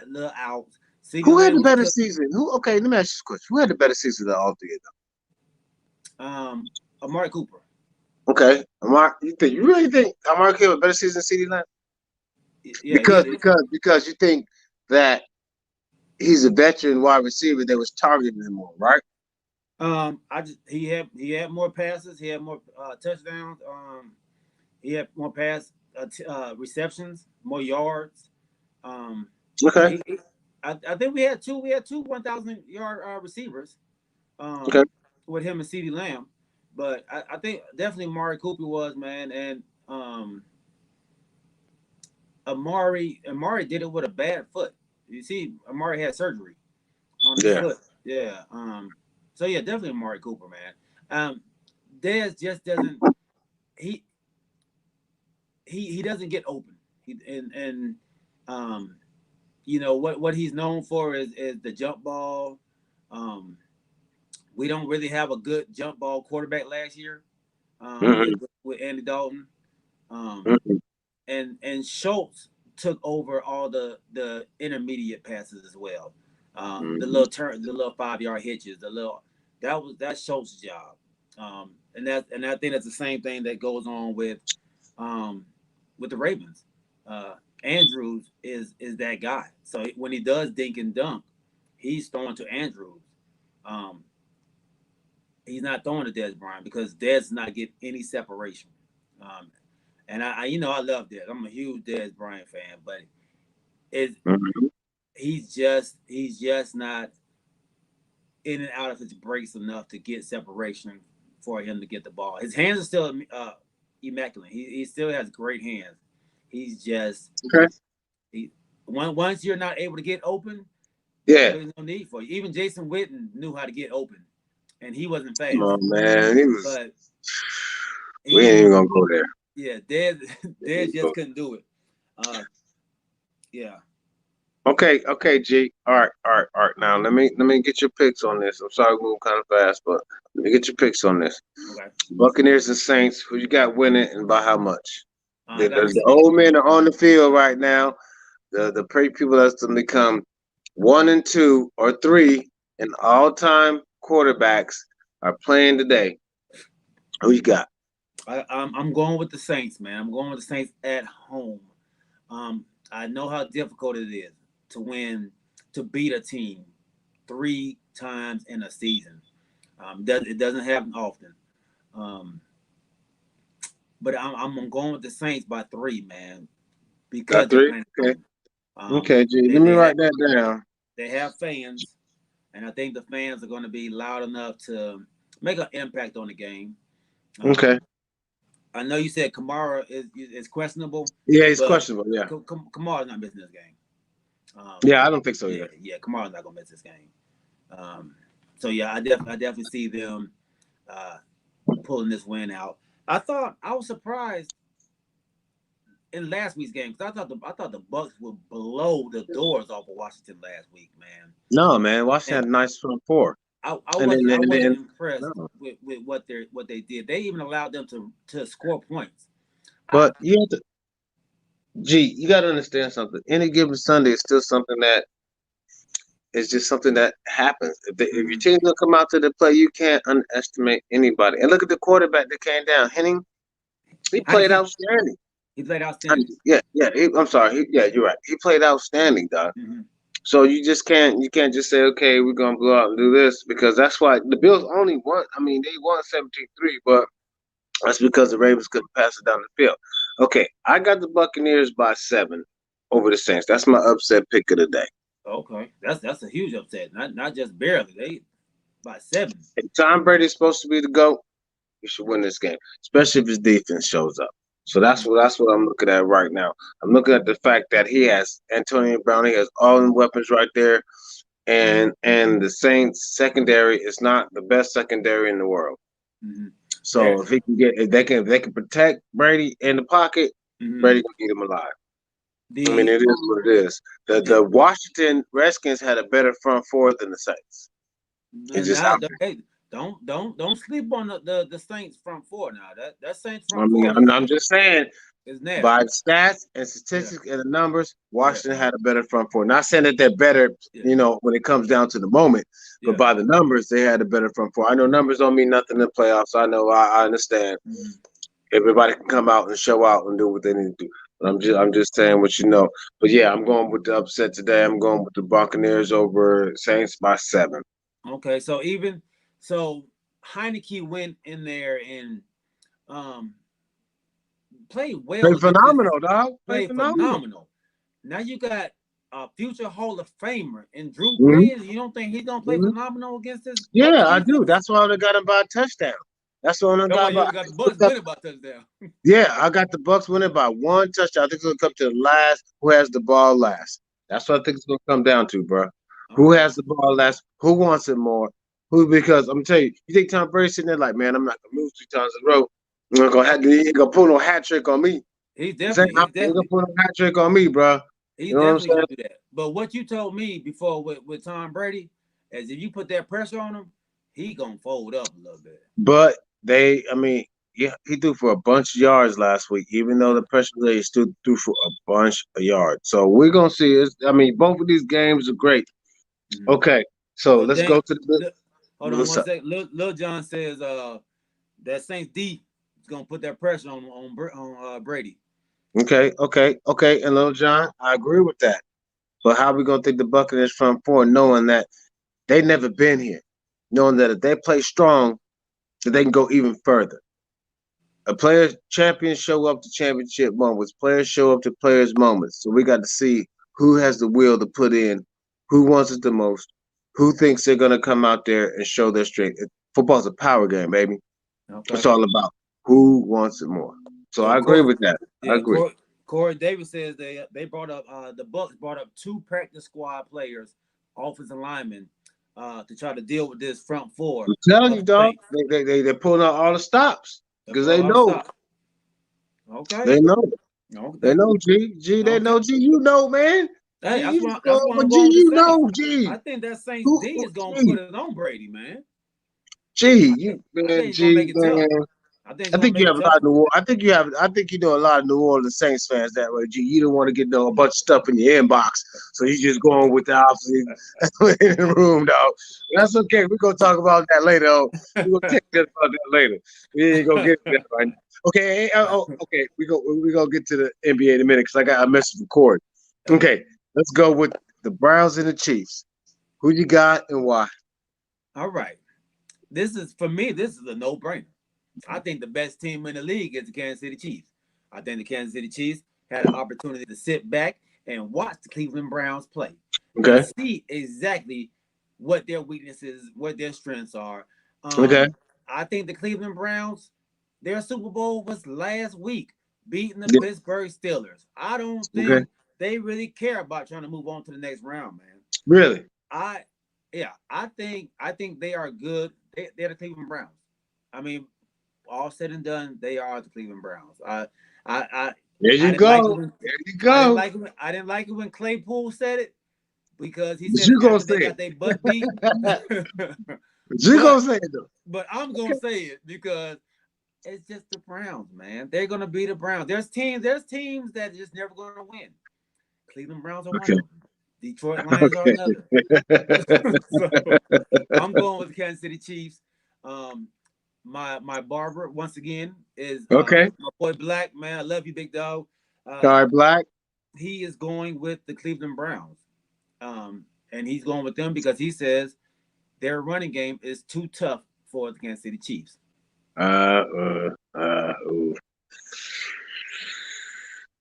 little out. CeeDee Who had Lamb the was better season? Okay, let me ask you this question. Who had the better season of all three of Amari Cooper. them? Okay. You really think Amari had a better season than CeeDee Lamb? Yeah, he Because had it. because because you think that he's a veteran wide receiver that was targeting him more, right? I just he had more passes. He had more touchdowns. He had more receptions, more yards. Um, Okay. he I think we had two 1,000 yard receivers. Okay. With him and CeeDee Lamb, but I think definitely Amari Cooper was, man, and Amari did it with a bad foot. You see, Amari had surgery on his Yeah. foot. Yeah. So yeah, definitely Amari Cooper, man. Um, Dez just doesn't he he doesn't get open. And um, what he's known for is the jump ball. Um, we don't really have a good jump ball quarterback last year. With Hmm. with Andy Dalton. Um, Hmm. and Schultz took over all the intermediate passes as well. Hmm. The little 5 yard hitches, that's Schultz's job. And I think that's the same thing that goes on um, with the Ravens. Andrews is that guy. So when he does dink and dunk, he's throwing to Andrews. Um, he's not throwing to Dez Bryant because Dez not getting any separation. Um, and I love Dez. I'm a huge Dez Bryant fan, but it Hmm. he's just not in and out of his breaks enough to get separation for him to get the ball. His hands are still immaculate. He still has great hands. He's just Okay. he. Once you're not able to get open, there's Yeah. really no need for you. Even Jason Witten knew how to get open, and he wasn't Come fast. on, man. He was. But We he, ain't even gonna go there. yeah, Dez, Dez just couldn't do it. Uh, yeah. Okay, okay, G. All right, all right, all right. Now let me get your picks on this. I'm sorry, we move kind of fast, but let me get your picks on this. Okay. Buccaneers and Saints. Who you got winning and by how much? I The, got the, this. the old men are on the field right now. The pretty people that's to become 1 and 2 or 3 in all-time quarterbacks are playing today. Who you got? I'm going with the Saints, man. I'm going with the Saints at home. I know how difficult it is to win, to beat a team 3 times in a season. It doesn't happen often. Um, but I'm going with the Saints by 3, man, because Got they're 3? playing at Okay. home. Okay, G. They Let me they have write that down. they have fans, and I think the fans are going to be loud enough to make an impact on the game. Okay. Um, I know you said Kamara is questionable, Yeah, it's but questionable. Yeah. Kamara's not missing this game. Yeah, I don't think so Yeah, either. yeah, Kamara's not gonna miss this game. Um, so yeah, I definitely see them uh, pulling this win out. I was surprised in last week's game because I thought the Bucks would blow the doors off of Washington last week, man. No, man. Washington And had a nice front four. I And then, I and wasn't then impressed no. with what they did. They even allowed them to score points. I But you have to, G, you got to understand something. Any given Sunday is still something that is just something that happens. If your mhm. team's gonna come out to the play, you can't underestimate anybody. And look at the quarterback that came down. Henning, he played Heineke, outstanding. he played outstanding. Yeah, yeah. I'm sorry. Yeah, you're right. He played outstanding, dog. Hmm. So you can't just say, okay, we're gonna go out and do this because that's why the Bills only won. I mean, they won 17-3, but that's because the Ravens couldn't pass it down the field. Okay, I got the Buccaneers by 7 over the Saints. That's my upset pick of the day. Okay, that's a huge upset. Not just barely. They by 7. If Tom Brady's supposed to be the GOAT, he should win this game, especially if his defense shows up. So Mm-hmm. that's what I'm looking at right now. I'm looking at the fact that he has Antonio Brown, he has all the weapons right there, and the Saints secondary is not the best secondary in the world. Mm-hmm. There. So if they can protect Brady in the pocket, Mm-hmm. Brady can eat him alive. I mean, The it is what it is. The Washington Redskins had a better front four than the Saints. It's just now how hey, don't sleep on the Saints front four now. That Saints I front mean, four I'm just saying is by nasty. stats and Yeah, statistics and the numbers, yeah, Washington had a better front four. Not saying that they're better, yeah, when it comes down to the moment, but yeah. by the numbers, they had a better front four. I know numbers don't mean nothing in the playoffs. I know, I understand. Mm-hmm. Everybody can come out and show out and do what they need to do. But I'm just saying what you know. But yeah, I'm going with the upset today. I'm going with the Buccaneers over Saints by 7. Okay, so Heineke went in there and um played Play well against this. phenomenal, dog. Play Played phenomenal. phenomenal. Now you got a future Hall of Famer in Drew Hmm. Brees. You don't think he's gonna play Hmm. phenomenal against this Bucks Yeah, I do. defense? That's why I got him by a touchdown. That's why I That's got why by. you got the Bucks winning by touchdown. Yeah, I got the Bucks winning by 1 touchdown. I think it's gonna come to the last who has the ball last. That's what I think it's gonna come down to, bro. Who Okay. has the ball last? Who wants it more? Who? Because I'm telling you, you think Tom Brady's sitting there like, man, I'm not gonna lose 3 times in a row. I'm not gonna have, he ain't gonna pull no hat trick on me. He's He ain't gonna definitely pull no hat trick on me, bro. he's You know what I'm definitely saying? gonna do that. But what you told me before with Tom Brady is if you put that pressure on him, he gonna fold up a little bit. But I mean, yeah, he threw for a bunch of yards last week. Even though Yeah. the pressure there, he still threw for a bunch of yards. So we're gonna see. I mean, both of these games are great. Mm-hmm. Okay, so So let's then, go to the. hold on What's one up? second. Lil John says that Saints D is gonna put that pressure on Brady. Okay, okay, okay. And Little John, I agree with that. But how we gonna think the Buccaneers front four, knowing that they never been here, knowing that if they play strong, that they can go even further. A player champions show up to championship moments. Players show up to players' moments. So we got to see who has the will to put in, who wants it the most, who thinks they're gonna come out there and show their strength. Football's a power game, baby. It's Okay. all about who wants it more. So So I agree with that. I Yeah, agree. Corey Davis says they brought up the Bucks brought up two practice squad players, offensive linemen, to try to deal with this front four I'm telling of you, the dog. Saints. They pulling out all the stops They because put a they lot of know. stops. Okay, They know. no, They they know, G. G, they okay. know, G. You know, man. G, Hey, you just that's go, why I'm but G, going with the you Saints. know, I G. think that Saints D Who, is gonna put G, it on Brady, man. G, I think man, he's gonna G, make it tough. man. I think he's I gonna think you make have it a lot tough. of New. I think you have. I think you know a lot of New Orleans Saints fans that way. G, you don't want to get a bunch of stuff in your inbox, so you just going with the opposite in the room, dog. That's okay. We're gonna talk about that later. On. We're gonna take that about that later. We ain't gonna get to that right now. Okay. Okay. We gonna get to the NBA in a minute because I got a message from Corey. Okay. Okay. Let's go with the Browns and the Chiefs. Who you got and why? All right. This is for me. This is a no-brainer. I think the best team in the league is the Kansas City Chiefs. I think the Kansas City Chiefs had an opportunity to sit back and watch the Cleveland Browns play and Okay. see exactly what their weaknesses, what their strengths are. Okay. I think the Cleveland Browns, their Super Bowl was last week, beating the Yeah. Pittsburgh Steelers. I don't Okay. think they really care about trying to move on to the next round, man. Really? I yeah, I think they are good. They're the Cleveland Browns. I mean, all said and done, they are the Cleveland Browns. I I There I you didn't like it go. when There you go. I didn't like it when Claypool said it because he But said it you gonna after say they it. got their butt beat. But you but gonna say it though. I'm gonna Okay. say it because it's just the Browns, man. They're gonna be the Browns. There's teams that are just never gonna win. Cleveland Browns are one Okay. of them. Detroit Lions are another. So I'm going with the Kansas City Chiefs. Um, my barber once again is Okay. my boy Black, man. I love you, big dog. All Uh, right, Black. he is going with the Cleveland Browns, and he's going with them because he says their running game is too tough for the Kansas City Chiefs. Ooh.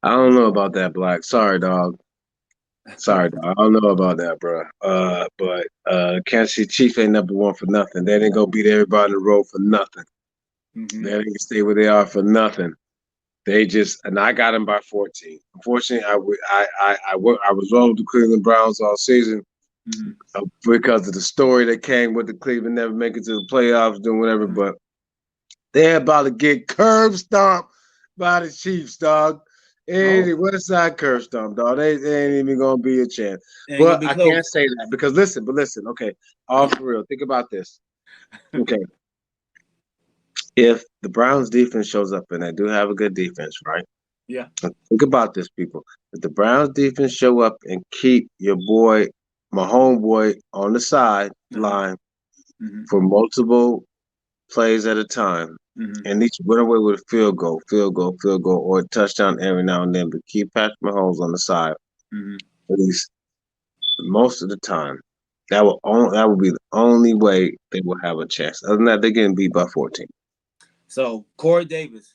I don't know about that, Black. Sorry, dog. Sorry, dog. I don't know about that, bro. But Kansas City Chiefs ain't number one for nothing. They didn't go beat everybody on the road for nothing. Mm-hmm. They didn't stay where they are for nothing. They just and I got them by 14. Unfortunately, I was wrong with the Cleveland Browns all season Mm-hmm. because of the story that came with the Cleveland never making it to the playoffs, doing whatever. But they're about to get curb stomped by the Chiefs, dog. Oh, And West Side curb stomp, dog. They ain't even gonna be a chance. it ain't gonna But be I can't close. say that because listen, okay. All for real. Think about this. Okay. If the Browns defense shows up and they do have a good defense, right? Yeah. Think about this, people. If the Browns defense show up and keep your boy, my homeboy, on the Uh-huh. sideline Mm-hmm. for multiple plays at a time, Mm-hmm. and each went away with a field goal, or a touchdown every now and then, but keep Patrick Mahomes on the side Mm-hmm. at least most of the time. That will be the only way they will have a chance. Other than that, they're getting beat by 14. So Corey Davis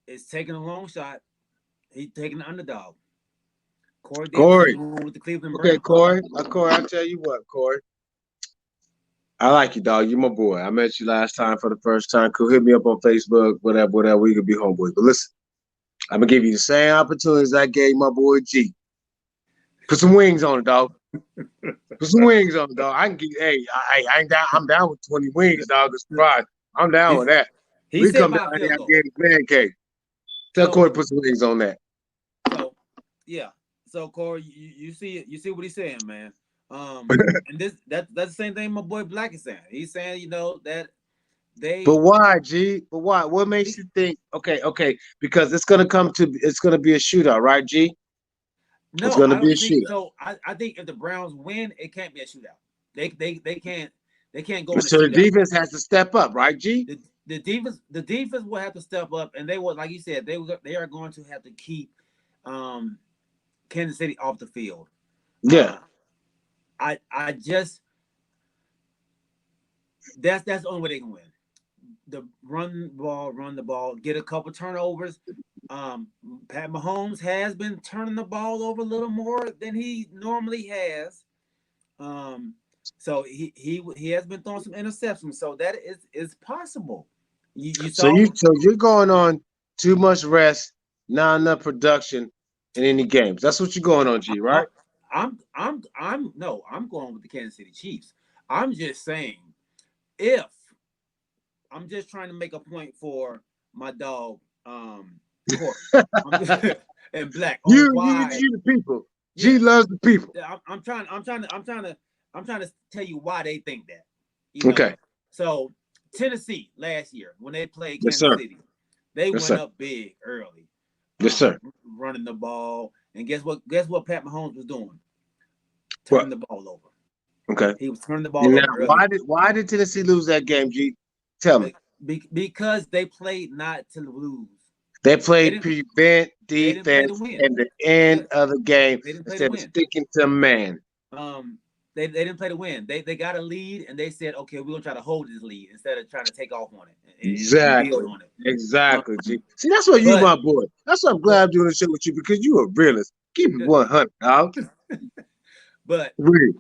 is taking a long shot. He's taking the underdog. Corey Davis is Corey, going with the Cleveland okay, Browns. Corey, I tell you what, Corey. I like you, dog. You my boy. I met you last time for the first time. Cool. Hit me up on Facebook, whatever. We could be homeboys. But listen, I'm gonna give you the same opportunities I gave my boy G. Put some wings on it, dog. Put some wings on it, dog. I can get. Hey, I ain't down. I'm down with 20 wings, dog. It's surprise. I'm down He, with that. he We said come down by a here. field I goal. gave his man cake. Tell So Corey to put some wings on that. so yeah. So Corey, you see it. You see what he's saying, man. And that's the same thing my boy Black is saying. He's saying, that But they why, G? But why? What makes you think? Okay. Because it's gonna be a shootout, right, G? It's no, gonna I be a don't think shootout. so. I think if the Browns win, it can't be a shootout. They can't go in a So the shootout. defense has to step up, right, G? The defense will have to step up, and they will, like you said, they are going to have to keep um, Kansas City off the field. Yeah. Uh, I just that's the only way they can win. The run the ball, get a couple turnovers. Um, Pat Mahomes has been turning the ball over a little more than he normally has. Um, so he has been throwing some interceptions. So that is possible. You So saw. you're going on too much rest not enough production in any games. That's what you're going on, G, I, right? I'm no, I'm going with the Kansas City Chiefs. I'm just saying, if I'm just trying to make a point for my dog, Corey, I'm just, and Black on why. You the people. Yeah, G loves the people. I'm trying to tell you why they think that. You know, Okay. so Tennessee last year when they played Yes, Kansas sir. City, they Yes, went sir. up big early, Yes, sir. running the ball, and guess what? Guess what? Pat Mahomes was doing, turning What? the ball over. Okay. He was turning the ball Now, over early why did Tennessee lose that game, G? Tell me. because they played not to lose. They They played didn't. prevent They didn't play to defense win. at the end Yeah, of the game they didn't play to instead of win. sticking to man. Um, they didn't play to win. They got a lead and they said, okay, we're gonna try to hold this lead instead of trying to take off on it and build Exactly. on it. Exactly, G. Um, See, that's what you, but my boy. That's what I'm glad but I'm doing the show with you because you a realist. Keep it 100, dog. but Real.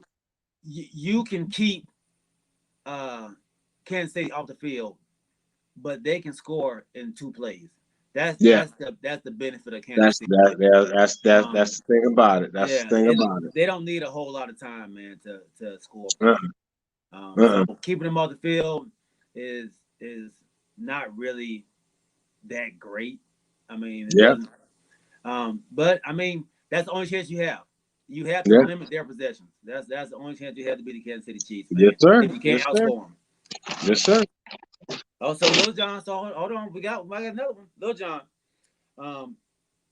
you can keep uh Kansas City off the field, but they can score in 2 plays. Yeah. That's the benefit of Kansas That's City. that. Yeah, Um, that's the thing about it. That's yeah, the thing about it. they don't need a whole lot of time, man, to score Uh, points. So uh, keeping them off the field is not really that great. I mean, it yeah. doesn't. But I mean, that's the only chance you have. You have to Yeah. limit their possessions. That's the only chance you have to be the Kansas City Chiefs, Yes, man. sir. If you can't Yes, sir. outscore them. Yes, sir. Also, Lil John. So hold on, we got another one. Lil John. Um,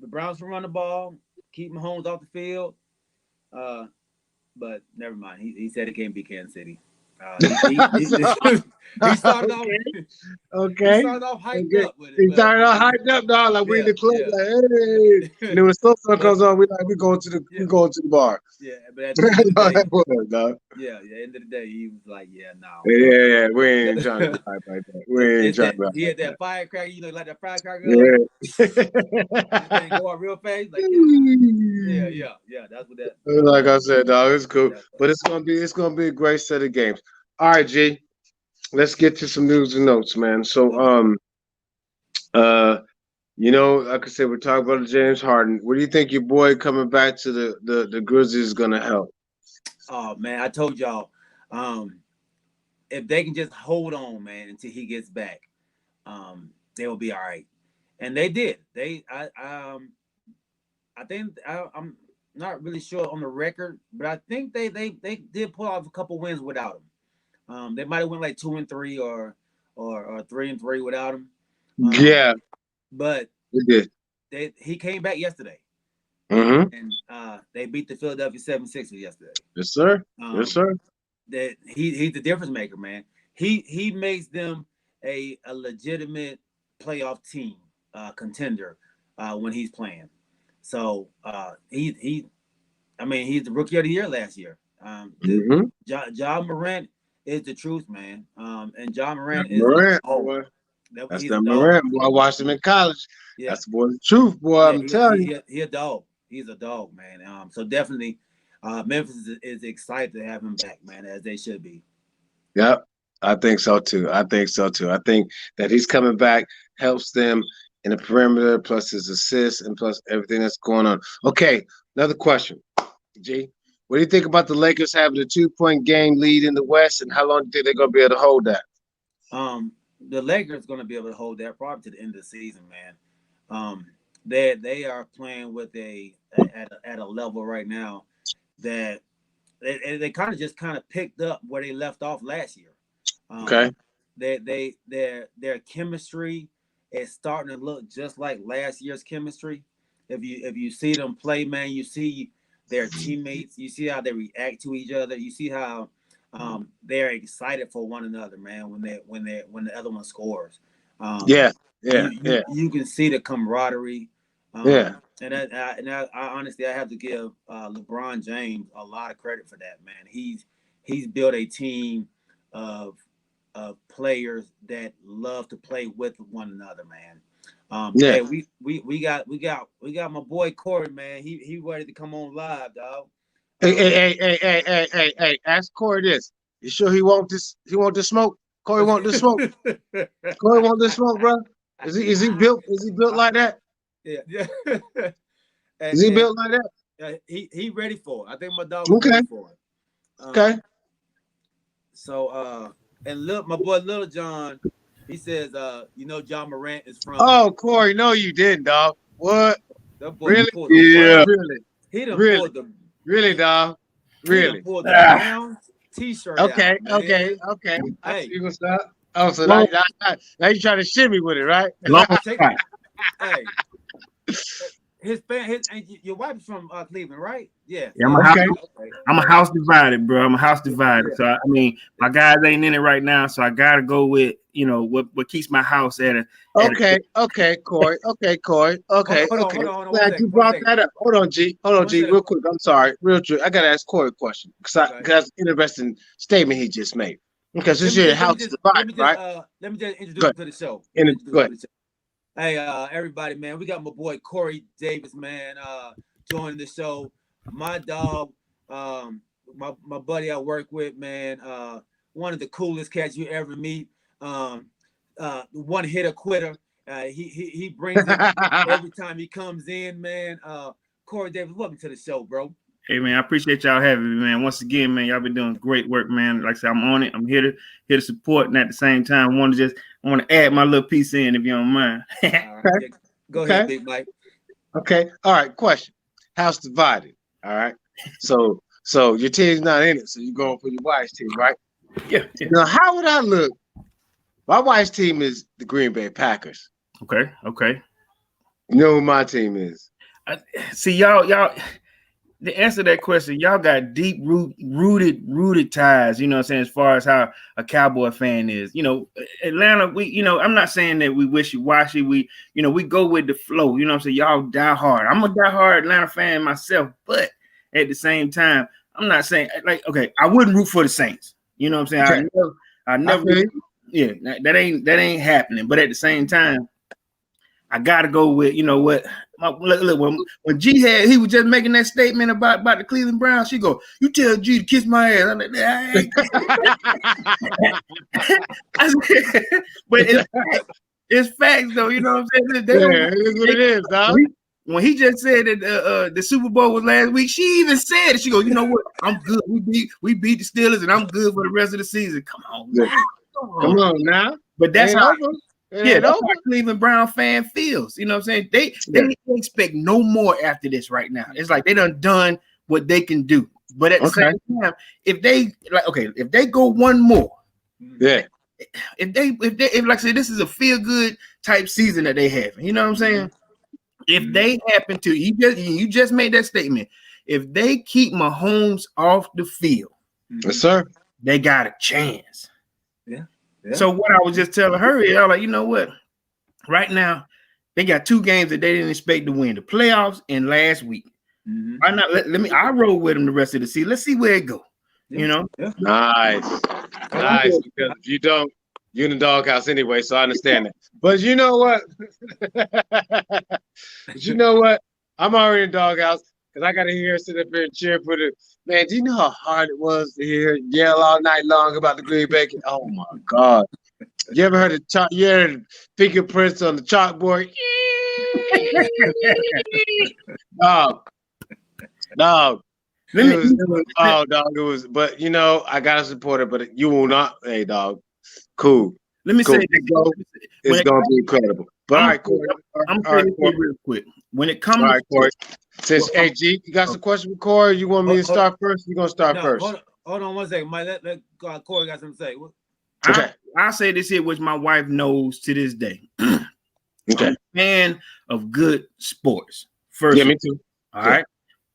the Browns can run the ball, keep Mahomes off the field. Uh, but never mind. He said it can't be Kansas City. He started off Okay. he Okay. started off hyped Okay. up with it, He but started out hyped up, dog. Like we in yeah, the club, yeah, like hey. And then when the slow song but comes on, we yeah, going to the bar. yeah. But at the end of the That's day, what it was, dog. yeah, at the end of the day, he was like, yeah, no, Yeah. We ain't trying to be because hype like that. We ain't it's trying that to be hype he like had that. that firecracker, like that firecracker go, Yeah. and the thing go out real fast, like yeah. That's what that Like was. I said, dog, it's cool. That But was. it's gonna be a great set of games. All right, G. Let's get to some news and notes, man. So Okay. uh like I said, we're talking about James Harden. What do you think your boy coming back to the Grizzlies is gonna help? Oh man, I told y'all, um, if they can just hold on, man, until he gets back, they will be all right. And they did. I think I'm not really sure on the record, but I think they did pull off a couple wins without him. They might have went like 2-3 or 3-3 without him. Um, Yeah, but we did. he came back yesterday, Mm-hmm. and they beat the Philadelphia 76ers yesterday. Yes, sir. Yes, Um, sir. that he's the difference maker, man. He makes them a legitimate playoff team, contender, when he's playing. So he I mean he's the rookie of the year last year. Mm-hmm. John Morant is the truth, man. And John That's Morant is a Morant, dog. boy. That's He's a that dog. Morant, boy. I watched him in college. Yeah, That's the boy the truth, boy. yeah. I'm telling you. He a dog. He's a dog, man. So definitely, Memphis is excited to have him back, man, as they should be. Yep. I think so too. I think so too. I think that he's coming back helps them in the perimeter, plus his assists and plus everything that's going on. Okay, another question, G. What do you think about the Lakers having a 2-point game lead in the West, and how long do you think they're gonna be able to hold that? The Lakers going to be able to hold that probably to the end of the season, man. They are playing with at a level right now that they kind of picked up where they left off last year. Okay. Um, their chemistry is starting to look just like last year's chemistry. If you see them play, man, you see their teammates. You see how they react to each other. You see how they're excited for one another, man. When the other one scores, um, Yeah. you Yeah. you Yeah. you can see the camaraderie. Yeah. I honestly I have to give LeBron James a lot of credit for that, man. He's built a team of players that love to play with one another, man. Yeah. Hey, we got my boy Corey, man. He ready to come on live, dog. Hey, hey, Um, hey, hey, hey, hey, hey, hey. Ask Corey this. You sure he want this? He want this smoke? Corey want this smoke? Corey want this smoke, bro? Is he built? Is he built like that? Yeah, yeah. Is he And built like that? he ready for it. I think my dog is Okay. ready for it. Okay. So and look, my boy Little John, he says, John Morant is from Oh, Corey, no, you didn't, dog. What? that boy done Really? pulled the Yeah. brown. Really? He done Really? pulled the Really, dog? he done Really? pulled the Ah, brown t-shirt Okay. out, Okay. man. Okay. I see Hey, you gonna stop. Oh, so long, now you trying to shimmy with it, right? long take shot. hey. And your wife's from Cleveland, right? Yeah, Yeah, yeah. Okay. Okay, I'm a okay. house divided, bro. I'm a house divided. Yeah. So I mean, my guys ain't in it right now, so I gotta go with what keeps my house at a Okay. Okay, Corey. Okay, Corey. Okay. Okay. Hold on, one Glad you second, one brought second, that up. Hold on, G. Hold on, one G. second. Real quick. I'm sorry. Real quick. I gotta ask Corey a question because Okay. that's an interesting statement he just made. Okay, so your house is divided, right? Let me just introduce Good. him to the show. Let me And introduce him good. to the show. Hey, everybody, man, we got my boy Corey Davis, man, joining the show. My dog, my buddy I work with, man, one of the coolest cats you ever meet. Um, one hitter quitter. He brings it every time he comes in, man. Corey Davis, welcome to the show, bro. Hey man, I appreciate y'all having me, man. Once again, man, y'all been doing great work, man. Like I said, I'm on it. I'm here to support, and at the same time, I want to add my little piece in, if you don't mind. All right, Okay. yeah, go ahead, Okay. Big Mike. Okay. All right. Question. House divided. All right. So your team's not in it. So you're going for your wife's team, right? Yeah. Now, how would I look? My wife's team is the Green Bay Packers. Okay. You know who my team is? See, y'all. To answer that question, y'all got deep rooted ties, you know what I'm saying, as far as how a Cowboy fan is. Atlanta, I'm not saying that we wishy-washy. We go with the flow, you know what I'm saying? Y'all die hard. I'm a die hard Atlanta fan myself, but at the same time, I'm not saying okay, I wouldn't root for the Saints. You know what I'm saying? Okay. I never yeah, that ain't happening. But at the same time, I gotta go with what. Look, when G he was just making that statement about the Cleveland Browns. She go, "You tell G to kiss my ass." I'm like, I said, but it's facts though. You know what I'm saying? Yeah, it is what it is, dog. When he just said that the Super Bowl was last week, she even said it. She go, "You know what? I'm good. We beat the Steelers, and I'm good for the rest of the season." Come on, Yeah. man. Come on now. But that's Ain't how. over. It Yeah, ain't that's over. how a Cleveland Brown fan feels. You know what I'm saying? They expect no more after this right now. It's like they done what they can do. But at the same time, if they go one more, Yeah. if like I said, this is a feel good type season that they have. You know what I'm saying? If they happen to, you just made that statement. If they keep Mahomes off the field, Yes, sir. they got a chance. Yeah. So what I was just telling her is, I'm like, you know what? Right now, they got two games that they didn't expect to win: the playoffs and last week. Mm-hmm. Why not? Let me. I roll with them the rest of the season. Let's see where it go. Yeah. Nice. Nice. Because if you don't, you're in the doghouse anyway, so I understand that. But you know what? I'm already in the doghouse because I got to hear sit up here and cheer for the man. Do you know how hard it was to hear yell all night long about the Green Bay? Oh my God. You ever heard the fingerprints on the chalkboard? Dog. It was, but I gotta support it, but you will not. Hey, dog. Cool. Let me Cool. say it's gonna be incredible. But all right, Corey. I'm gonna say this real quick. When it comes, all right, Corey. Since G, you got some questions for Corey? You want me to start first? You're gonna start first. Hold on 1 second, Mike. Let Corey got something to say. Okay. I say this here, which my wife knows to this day. Okay. I'm a fan of good sports. First, yeah, me too. All right.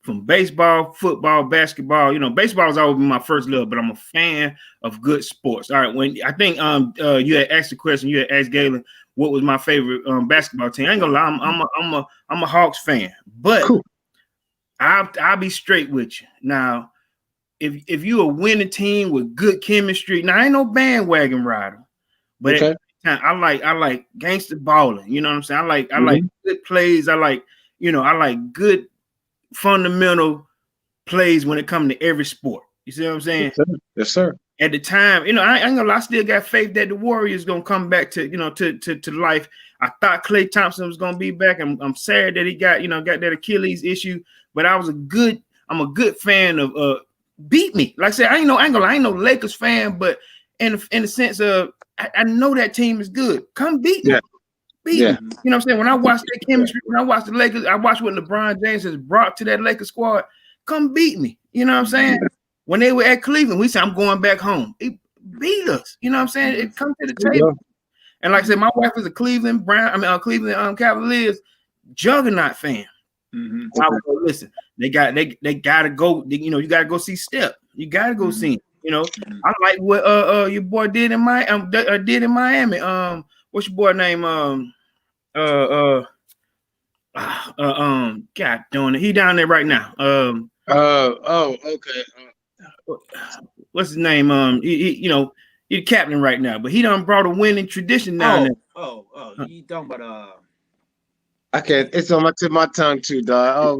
From baseball, football, basketball, baseball has always been my first love, but I'm a fan of good sports. All right. When I think you had asked the question, you had asked Galen what was my favorite basketball team. I ain't gonna lie, I'm a Hawks fan, but cool. I'll be straight with you. Now, if you a winning team with good chemistry, now I ain't no bandwagon rider, but at the time, I like gangster balling. You know what I'm saying? I like good plays. I like good fundamental plays when it comes to every sport. You see what I'm saying? Yes, sir. at the time, I ain't gonna lie, I still got faith that the Warriors gonna come back to, to life. I thought Klay Thompson was gonna be back. I'm sad that he got that Achilles issue, but I'm a good fan of beat me. Like I said, I ain't no Lakers fan, but in the sense of I know that team is good. Come beat me. Yeah. Beat me. You know what I'm saying? When I watch their chemistry, when I watch the Lakers, I watch what LeBron James has brought to that Lakers squad. Come beat me. You know what I'm saying? When they were at Cleveland, we said, I'm going back home. It beat us. You know what I'm saying? It comes to the table. And like I said, my wife is a Cleveland Cavaliers juggernaut fan. Mm-hmm. I would go, listen, they gotta go. You gotta go see Step. You gotta go see him. I like what your boy did in Miami. What's your boy name? God darn it, he down there right now. Okay. What's his name? He's the captain right now, but he done brought a winning tradition down there. You talking about I can't. It's on my tip of my tongue too, dog. Oh,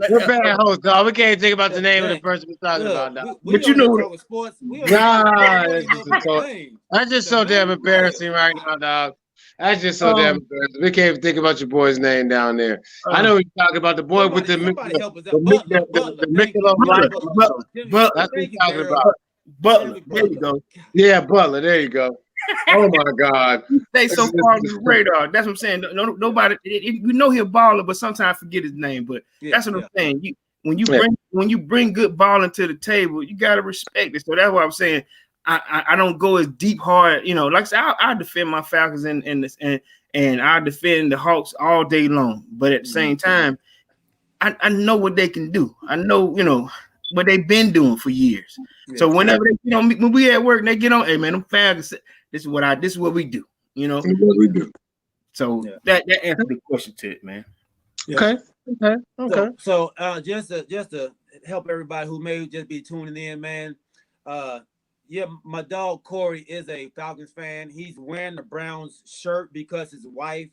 we're bad hosts, dog. We can't think about the name of the person we're talking about, dog. But you know, talking sports. That's just so damn embarrassing right now, dog. That's just so damn embarrassing. We can't even think about your boy's name down there. I know you're talking about the boy with the Butler. That's what you're talking about. Butler. There you go. Yeah, Butler. There you go. Oh my God! Stay so far on the radar. That's what I'm saying. Nobody, we know he's a baller, but sometimes I forget his name. But that's what I'm saying. When you bring good balling to the table, you gotta respect it. So that's what I'm saying. I don't go as deep hard. Like I said, I defend my Falcons and I defend the Hawks all day long. But at the same time, I know what they can do. I know what they've been doing for years. So whenever they, when we at work and they get on, hey man, them Falcons. This is what we do, This is what we do. So that answers the question to it, man. Yeah. Okay. So just to help everybody who may just be tuning in, man. My dog Corey is a Falcons fan. He's wearing the Browns shirt because his wife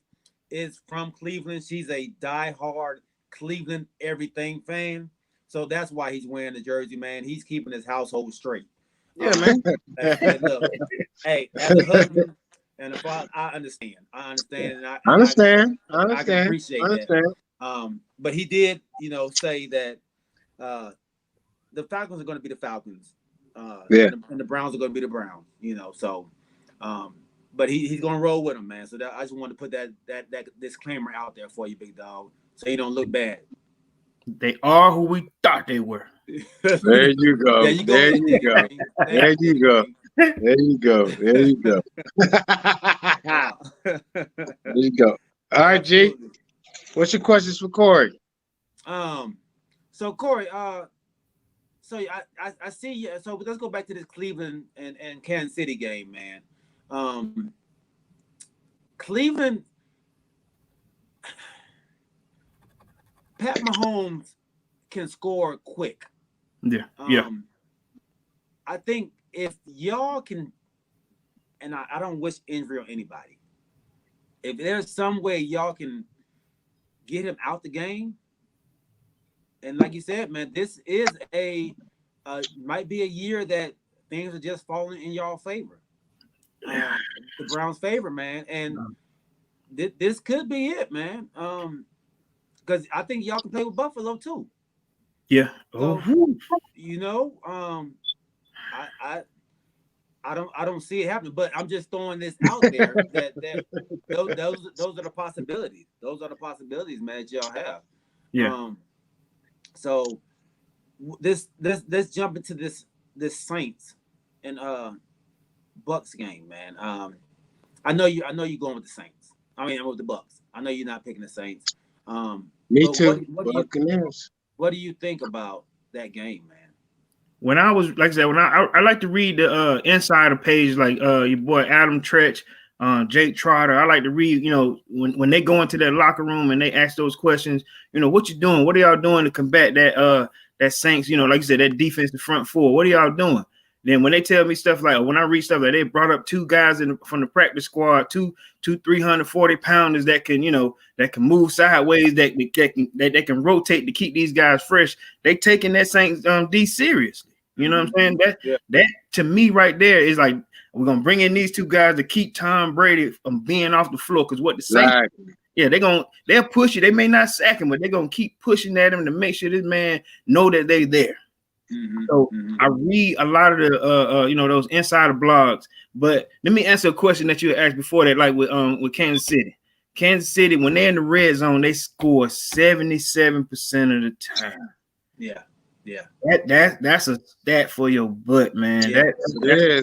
is from Cleveland. She's a diehard Cleveland everything fan. So that's why he's wearing the jersey, man. He's keeping his household straight. Yeah, man. Look, hey, as a husband and a father, I understand. And I understand. I can appreciate that. But he did, say that the Falcons are going to be the Falcons. And the Browns are going to be the Browns. So, but he's going to roll with them, man. So I just wanted to put that disclaimer out there for you, big dog, so you don't look bad. They are who we thought they were. There you go. There you go. There you go. There you go. There you go. There you go. All right, G. What's your questions for Corey? So Corey, so I see you. So let's go back to this Cleveland and Kansas City game, man. Cleveland, Pat Mahomes can score quick. Yeah. I think if y'all can, and I don't wish injury on anybody, if there's some way y'all can get him out the game, and like you said, man, this is might be a year that things are just falling in y'all favor, the Browns' favor, man, and this could be it, man. Because I think y'all can play with Buffalo too. Yeah. So, I don't see it happening, but I'm just throwing this out there that those are the possibilities. Those are the possibilities, man, that y'all have. Yeah. So let's jump into this Saints and Bucks game, man. I know you're going with the Saints. I mean, I'm with the Bucks. I know you're not picking the Saints. Me too. What do you think about that game, man? When I was, like I said, when I like to read the insider page, like your boy Adam Tretch, Jake Trotter. I like to read, when they go into that locker room and they ask those questions, what you doing? What are y'all doing to combat that Saints, like you said, that defensive front four? What are y'all doing? Then when they tell me stuff like, when I read stuff like they brought up two guys from the practice squad, two 340-pounders that can move sideways, that can rotate to keep these guys fresh. They taking that Saints D seriously. You know what I'm saying? That to me right there is like we're gonna bring in these two guys to keep Tom Brady from being off the floor because what the Saints, they'll push you. They may not sack him, but they're gonna keep pushing at him to make sure this man know that they're there. So I read a lot of the those insider blogs, but let me answer a question that you asked before that, like with Kansas City. Kansas City, when they're in the red zone, they score 77% of the time. Yeah. That's a stat for your butt, man. Yeah,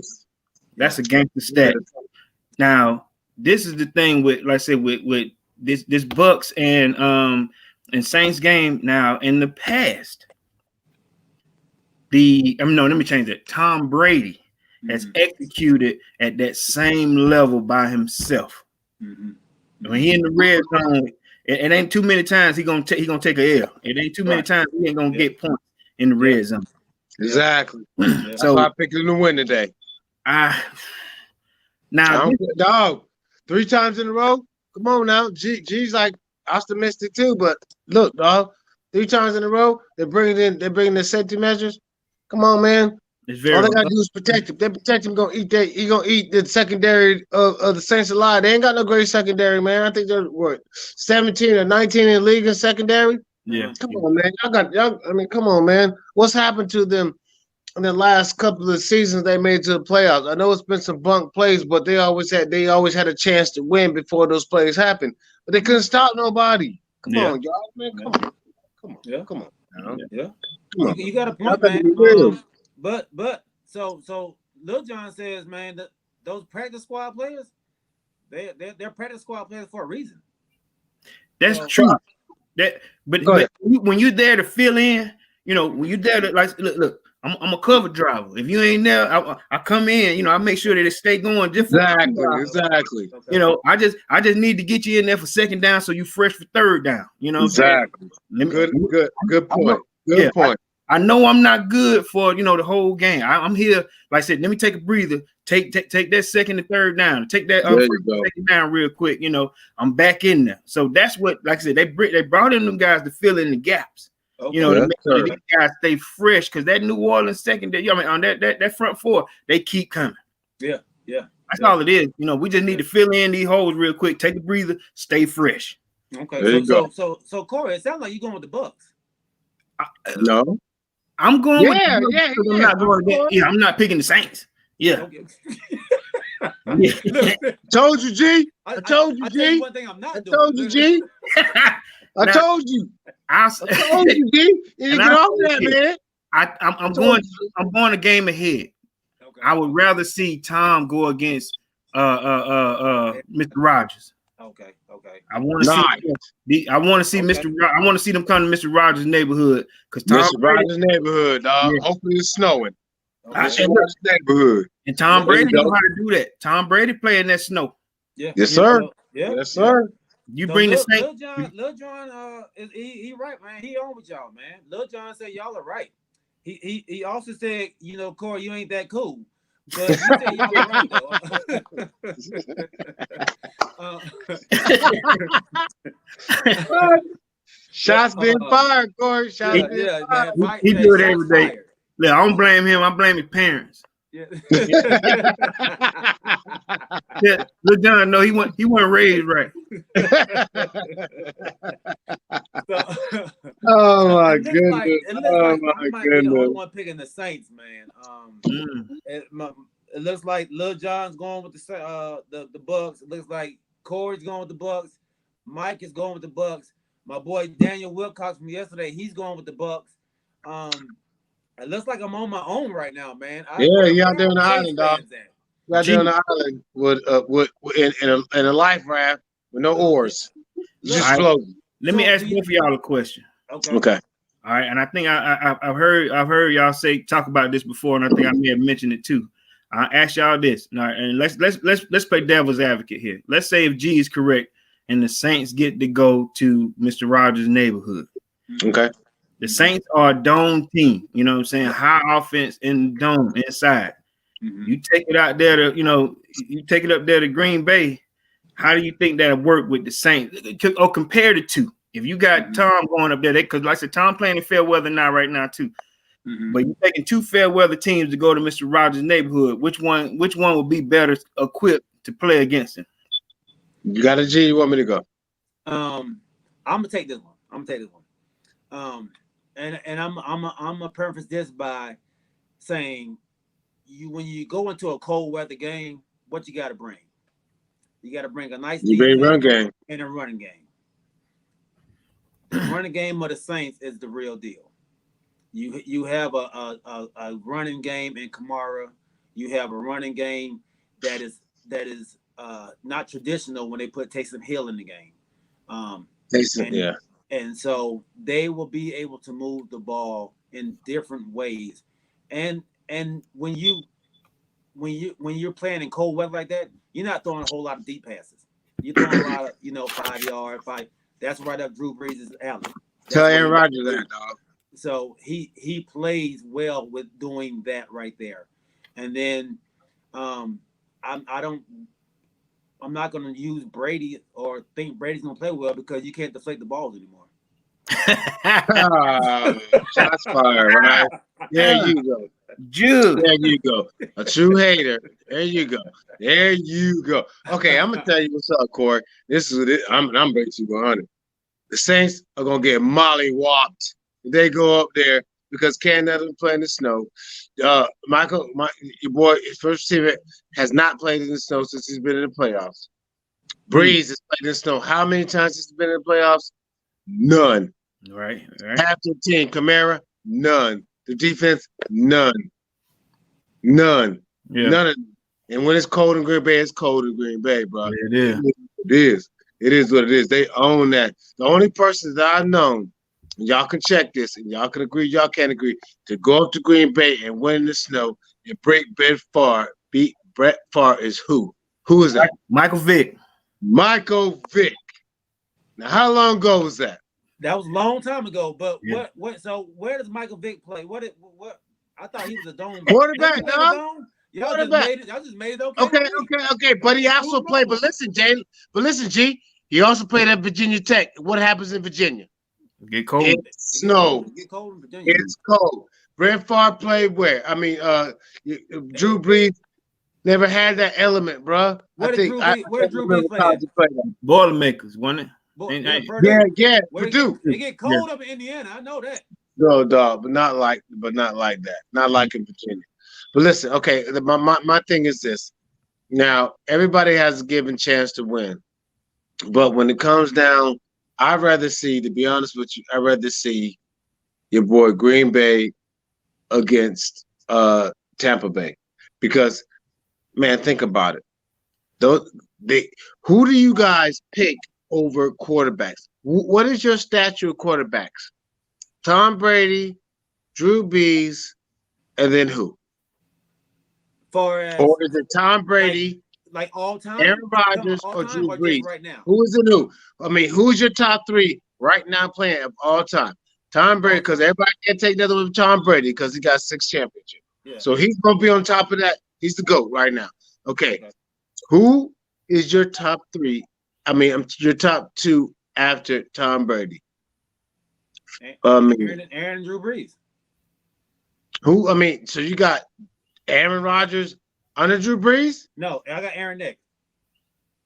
That's a gangster stat. Now, this is the thing with, like I said, with this Bucks and Saints game. Now, in the past, let me change that. Tom Brady has executed at that same level by himself. When he in the red zone, it ain't too many times he gonna take a L. It ain't too many times he ain't gonna get points in the red zone. Exactly. That's why I picked him to win today. Dog, 3 times in a row. Come on now, G's like optimistic too, but look, dog, 3 times in a row. They're bringing the safety measures. Come on, man. All they gotta do is protect him. They protect him. He gonna eat the secondary of the Saints alive. They ain't got no great secondary, man. I think they're 17 or 19 in the league in secondary. Yeah. Come on, man. Come on, man. What's happened to them in the last couple of seasons they made to the playoffs? I know it's been some bunk plays, but they always had a chance to win before those plays happened. But they couldn't stop nobody. Come on, y'all, man. Come on. Come on. Yeah. Come on. You got a point, man. But so Lil John says, man, that those practice squad players, they're practice squad players for a reason. That's true. But when you're there to fill in, when you're there to look, I'm a cover driver. If you ain't there, I come in. I make sure that it stay going. Exactly. I just need to get you in there for second down, so you fresh for third down. Exactly. Good point. Good point. I know I'm not good for the whole game. I'm here, like I said. Let me take a breather. Take that second and third down. Take that second down real quick. I'm back in there. So that's what, like I said, they brought in them guys to fill in the gaps. To make sure that these guys stay fresh, because that New Orleans secondary, on that front four, they keep coming. Yeah. That's all it is. We just need to fill in these holes real quick. Take a breather. Stay fresh. Okay. So Corey, it sounds like you're going with the Bucks. No. I'm going with the Bucks. I'm not going against, I'm not picking the Saints. Yeah. Told you, G. I told you, G. One thing I'm not doing. I told you, G. I told you. I told you, G. You get off that, man. I'm going a game ahead. Okay. I would rather see Tom go against Mr. Rogers. Okay. I want to see Mr. I want to see them come to Mr. Rogers' neighborhood, because Mr. Rogers' neighborhood, dog. Yeah. Hopefully it's snowing. Mr. Rogers' neighborhood. And Tom Brady know how to do that. Tom Brady play in that snow. Yeah. Yes, sir. Yes, sir. You bring the Saints. Lil John, he right, man. He on with y'all, man. Lil John said y'all are right. He also said, Corey, you ain't that cool. But he said y'all are right, though. Shots being fired, Corey. Shots being fired. Man, he do it every day. Look, I don't blame him. I blame his parents. Yeah. Look, John, no, he wasn't raised right. Oh my goodness! I might be the only one picking the Saints, man. It looks like Lil John's going with the Bucks. It looks like Corey's going with the Bucks. Mike is going with the Bucks. My boy Daniel Wilcox from yesterday, he's going with the Bucks. It looks like I'm on my own right now, man. You out there on the island, dog. You out there on the island with in a life raft with no oars. Just floating. Let me ask both of y'all a question. Okay. All right, and I think I've heard y'all talk about this before, and I think I may have mentioned it too. I ask y'all this, now, and let's play devil's advocate here. Let's say if G is correct and the Saints get to go to Mr. Rogers' neighborhood. Okay. The Saints are a dome team, you know what I'm saying? High offense in the dome inside. You take it out there to, you take it up there to Green Bay. How do you think that'll work with the Saints? Or compare the two. If you got Tom going up there, because like I said, Tom playing in fair weather now right now too. But you're taking two fair weather teams to go to Mr. Rogers' neighborhood. Which one would be better equipped to play against him? You got a G. You want me to go? I'm gonna take this one. And I'm gonna preface this by saying, when you go into a cold weather game, what you got to bring? You got to bring a nice run game and a running game. The running game of the Saints is the real deal. You have a running game in Kamara. You have a running game that is not traditional when they put Taysom Hill in the game. And so they will be able to move the ball in different ways. And when you're playing in cold weather like that, you're not throwing a whole lot of deep passes. You're throwing a lot of 5 yard, 5. That's right up Drew Brees' alley. Tell Aaron Rodgers that, dog. So he plays well with doing that right there. And then I'm not going to use Brady or think Brady's going to play well because you can't deflate the balls anymore. Shots fired, right? There you go. Jude. There you go. A true hater. There you go. There you go. Okay, I'm gonna tell you what's up, Corey. This is it. I'm ready to 100. The Saints are gonna get mollywopped. They go up there because Cam Newton play in the snow. Your boy, his first receiver, has not played in the snow since he's been in the playoffs. Breeze has played in the snow. How many times has he been in the playoffs? None. Right. Half the team, Kamara, none. The defense, none. None. Yeah. None of them. And when it's cold in Green Bay, it's cold in Green Bay, bro. It is. It is. It is what it is. They own that. The only persons that I've known, and y'all can check this, and y'all can agree, y'all can't agree, to go up to Green Bay and win in the snow and beat Brett Favre is who? Who is that? Michael Vick. Michael Vick. Now, how long ago was that? That was a long time ago. But Yeah. what? So where does Michael Vick play? What? I thought he was a dome Quarterback, dog. Y'all just made it Okay. But he also played. But listen, G. He also played at Virginia Tech. What happens in Virginia? Get cold. It snows. Get cold in Virginia. It's cold. Brett Favre played where? I mean, Drew Brees never had that element, bro. Where did Drew Brees play? Boilermakers, wasn't it? Yeah. Purdue. It get cold up in Indiana. I know that. No, dog, but not like that. Not like in Virginia. But listen, okay. My thing is this. Now, everybody has a given chance to win, but when it comes down, I'd rather see, to be honest with you, I'd rather see your boy Green Bay against Tampa Bay, because, man, think about it. Who do you guys pick over quarterbacks? What is your statue of quarterbacks? Tom Brady, Drew Brees, and then who? Or is it Tom Brady, like all time, Aaron Rodgers, or Drew Brees? Right now? Who is it? Who? I mean, who's your top three right now playing of all time? Tom Brady, because everybody can't take another with Tom Brady because he got 6 championships. Yeah. So he's gonna be on top of that. He's the GOAT right now. Okay. Who is your top 3? I mean, your top 2 after Tom Brady? Aaron and Drew Brees. Who? I mean, so you got Aaron Rodgers under Drew Brees? No, I got Aaron next.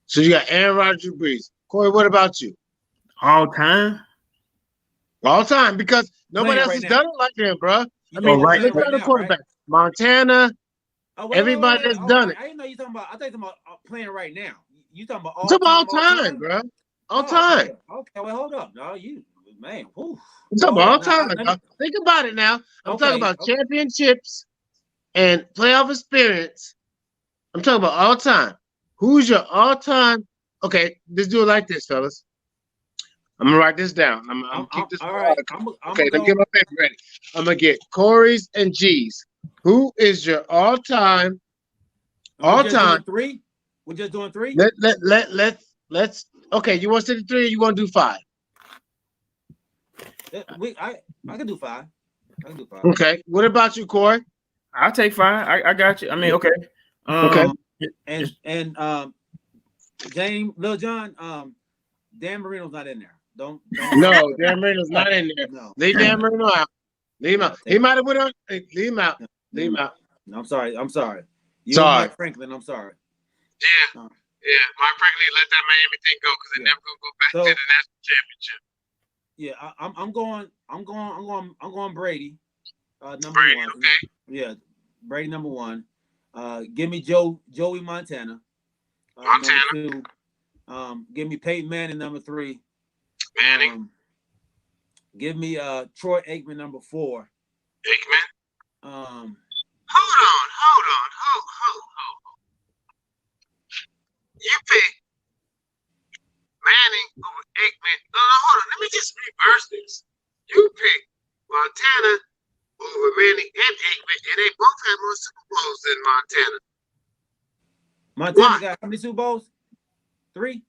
So you got Aaron Rodgers, Drew Brees. Corey, what about you? All time? All time, because nobody else has done it like him, bro. I mean, look at the quarterback. Right? Montana. Everybody has done it. I didn't know you talking about. I think you're talking about playing right now. You talking about all time, bro. All time. Okay, well, hold up. No, man. I'm talking about all time. Think about it now. I'm talking about championships and playoff experience. I'm talking about all time. Who's your all-time? Okay, let's do it like this, fellas. I'm gonna write this down. I'm gonna keep this. All right. Okay, let me get my paper ready. I'm gonna get Corey's and G's. Who is your all-time? All-time. 3. We're just doing 3. Let's. Okay, you want to say 3? Or you want to do 5? I can do 5. Okay. What about you, Corey? I'll take 5. I got you. I mean, okay. Okay. And James, Lil John, Dan Marino's not in there. Don't. No, Dan Marino's not in there. No. Leave Dan Marino out. Leave him out. He might have went on. Hey, leave him out. Leave him out. No, I'm sorry. You Sorry. and Mike Franklin, I'm sorry. Yeah. Yeah. Mike Franklin let that Miami thing go because they never gonna go back to the national championship. Yeah, I'm going Brady. Number Brady, one. okay. Yeah, Brady number one. Give me Joey Montana. Montana. Number 2. Give me Peyton Manning number 3. Manning. Give me Troy Aikman number 4. Aikman. Um, Hold on. You pick Manning over Aikman. No, hold on. Let me just reverse this. You pick Montana over Manning and Aikman, and they both had more Super Bowls than Montana. Montana got how many Super Bowls? 3?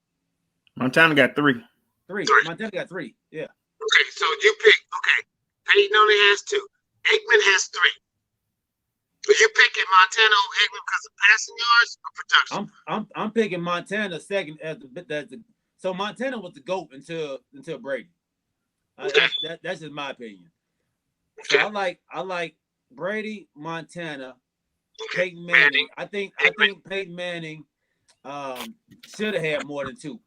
Montana got 3. 3. Montana got 3. Yeah. Okay, so you pick. Okay, Peyton only has 2. Aikman has 3. So you picking Montana over Aikman because of passing yards or production? I'm picking Montana second as the so Montana was the GOAT until Brady. Okay. That's just my opinion. Okay. So I like Brady, Montana, Peyton Manning. I think Peyton Manning should have had more than 2.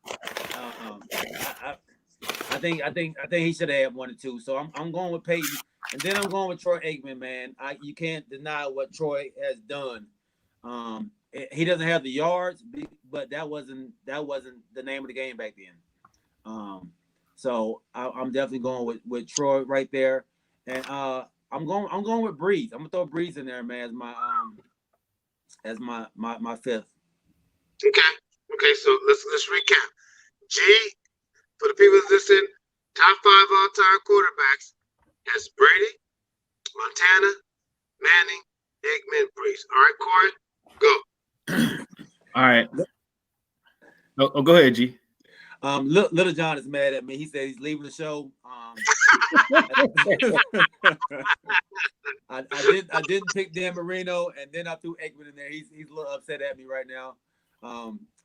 I think he should have had 1 and 2. So I'm going with Peyton, and then I'm going with Troy Aikman, man. You can't deny what Troy has done. He doesn't have the yards, but that wasn't the name of the game back then. So I'm definitely going with Troy right there, and I'm going with Breeze. I'm gonna throw Breeze in there, man, as my 5th. Okay. So let's recap. G, for the people listening, top 5 all-time quarterbacks. That's Brady, Montana, Manning, Aikman, Breeze. All right, Corey, go. All right. Oh, go ahead, G. Little John is mad at me. He said he's leaving the show. I didn't pick Dan Marino, and then I threw Aikman in there. He's a little upset at me right now.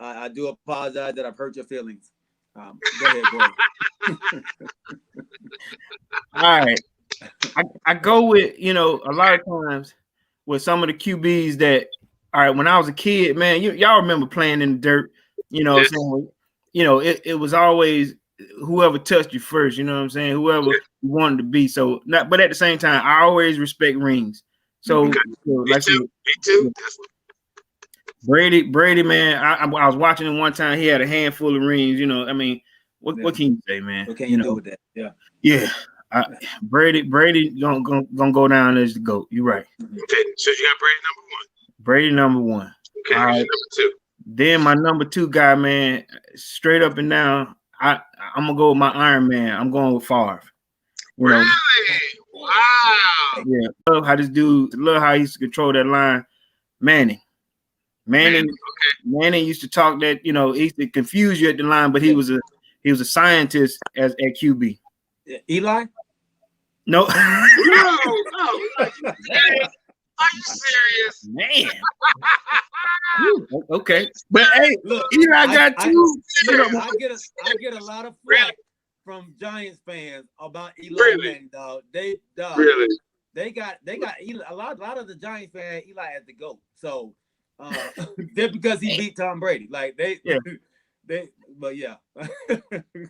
I do apologize that I've hurt your feelings. Go ahead, Corey. All right. I go with, a lot of times with some of the QBs that, all right, when I was a kid, man, y'all remember playing in the dirt, what I'm saying? It was always whoever touched you first, you know what I'm saying? Whoever you wanted to be. So, but at the same time, I always respect rings. So, Me too. Brady, man, I was watching him one time. He had a handful of rings. What can you say, man? What can you do with that? Yeah. Brady gonna go down as the GOAT. You're right. Okay, so you got Brady number 1. Brady number 1. Okay, all right. Number 2. Then my number 2 guy, man, straight up and down. I'm gonna go with my Iron Man. I'm going with Favre. Really? Wow. Yeah. Love how this dude. Love how he used to control that line. Manning used to talk that, he used to confuse you at the line, but he was a scientist at QB. Eli? No. No. Are you serious? Man. Okay. But hey, look, Eli got 2. I get a lot of flack from Giants fans about Eli Manning, dog. They got Eli, a lot of the Giants fans Eli as the GOAT. So they're because he beat Tom Brady. Like but yeah.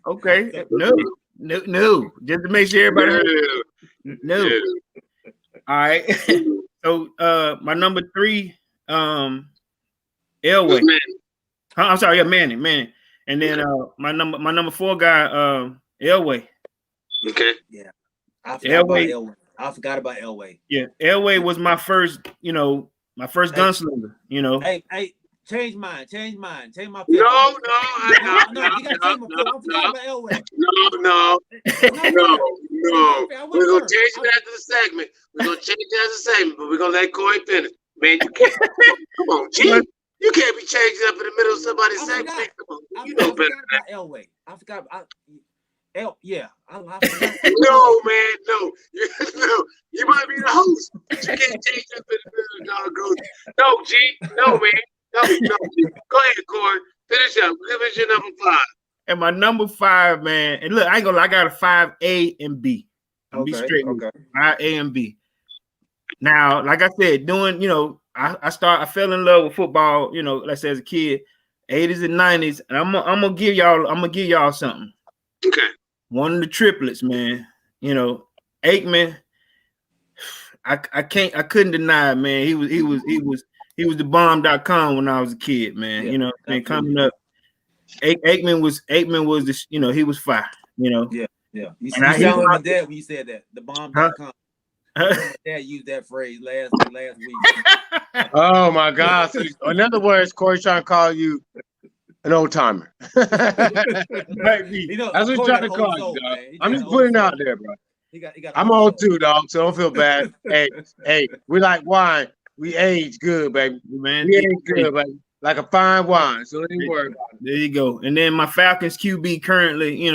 Okay. No. Just to make sure everybody no. Yeah. All right. So my number 3, Elway. I'm sorry, yeah, Manning. And then my number 4 guy, Elway. Okay. Yeah. I forgot about Elway. Yeah, Elway was my first, gunslinger, Hey, change mine. Change my pick. No, you gotta change my pick. I forgot about Elway. No. We're gonna change it after the segment. But we're gonna let Corey finish. Man, you can't. Come on, G. You can't be changing up in the middle of somebody's segment. You know better than that. Elway. I forgot. Yeah. I forgot. No, man, no. You might be the host, but you can't change up in the middle of the No, G. No, man. No. Go ahead, Corey. Finish up. Give us your number 5. And my number 5, man. And look, I ain't gonna lie, I got a 5A and B. I'm be Okay. straight with Okay. you. A and B. Now, like I said, doing, I fell in love with football, let's say as a kid, 80s and 90s, and I'm gonna give y'all something. Okay. One of the triplets, man. Aikman. I couldn't deny it, man. He was the bomb.com when I was a kid, man. Yeah, coming up, Aikman was the, he was fire, Yeah. You and sound like my dad when you said that. The huh? bomb.com. My dad used that phrase last week. Oh my God! So, in other words, Corey trying to call you an old timer. Might be. That's what he's Corey trying got to an call old you, soul, dog. man. He I'm got just an putting old it out soul. there, bro. He got an I'm old old soul. too, dog. So don't feel bad. We like wine. We age good, baby. Man, We age good, baby. Like a fine wine. So don't even worry about it. there you go. And then my Falcons QB currently,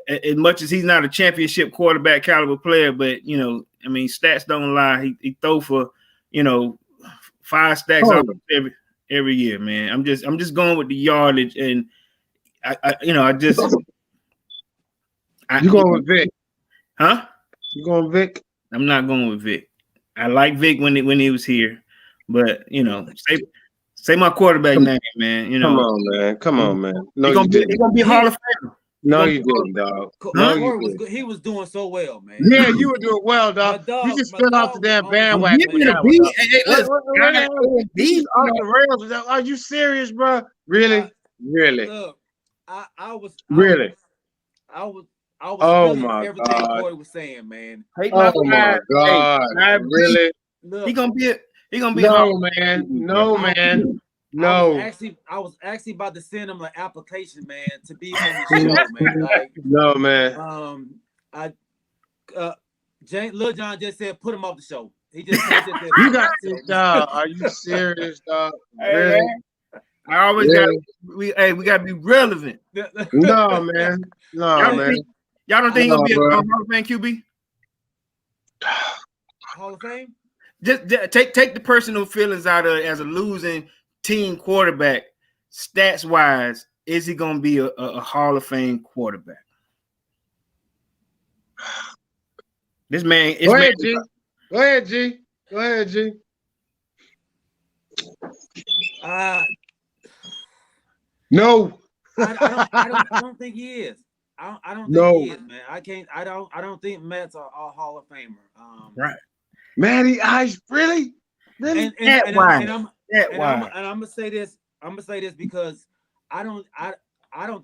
as much as he's not a championship quarterback caliber player, but stats don't lie. He throw for 5 stacks Oh. every year, man. I'm just going with the yardage, and you going with Vic? Huh? You going with Vic? I'm not going with Vic. I like Vic when he was here, but say my quarterback name, man. Come on, man. No, He's gonna be Hall of Famer. No, you didn't, dog. No, Corey was good. He was doing so well, man. Yeah, you were doing well, dog. You just fell off the damn bandwagon. He's off the rails. Are you serious, bro? Really? Look, I was really. I was Oh feeling my everything God. Corey was saying, man. Oh my God. Really? Look, he gonna be no, man. No, man. No. I was actually about to send him an application, man, to be on the show, man. Like, no, man. Lil John just said put him off the show. He just said you got this, dog. Are you serious, dog? Really? I always we gotta be relevant. No, man. No, man. Y'all don't think he'll be a Hall of Fame QB? Hall of Fame? Just take the personal feelings out of it as a losing team quarterback. Stats wise, is he gonna be a Hall of Fame quarterback? This man is. Go ahead, G. Go ahead, G. Go ahead, G. No. I don't think he is. I don't think he is, man. I don't think Matt's a Hall of Famer. Right. Matty Ice, really? And I'm gonna say this. I'm gonna say this because I don't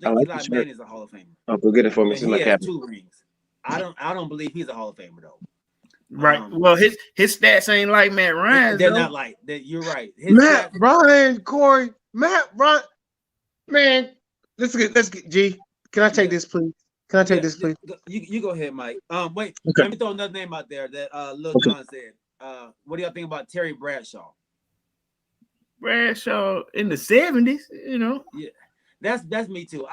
think Eli Manning is a Hall of Famer. Oh, forget it for me. He has 2 rings. I don't believe he's a Hall of Famer though. Right. Well, his stats ain't like Matt Ryan's. They're not like that. You're right. Matt Ryan, Corey, Matt Ryan, man. Let's get G. Can I take this, please? Can I take this, please? You go ahead, Mike. Wait. Okay. Let me throw another name out there that Lil John said. What do y'all think about Terry Bradshaw? Bradshaw in the 70s, Yeah, that's me too.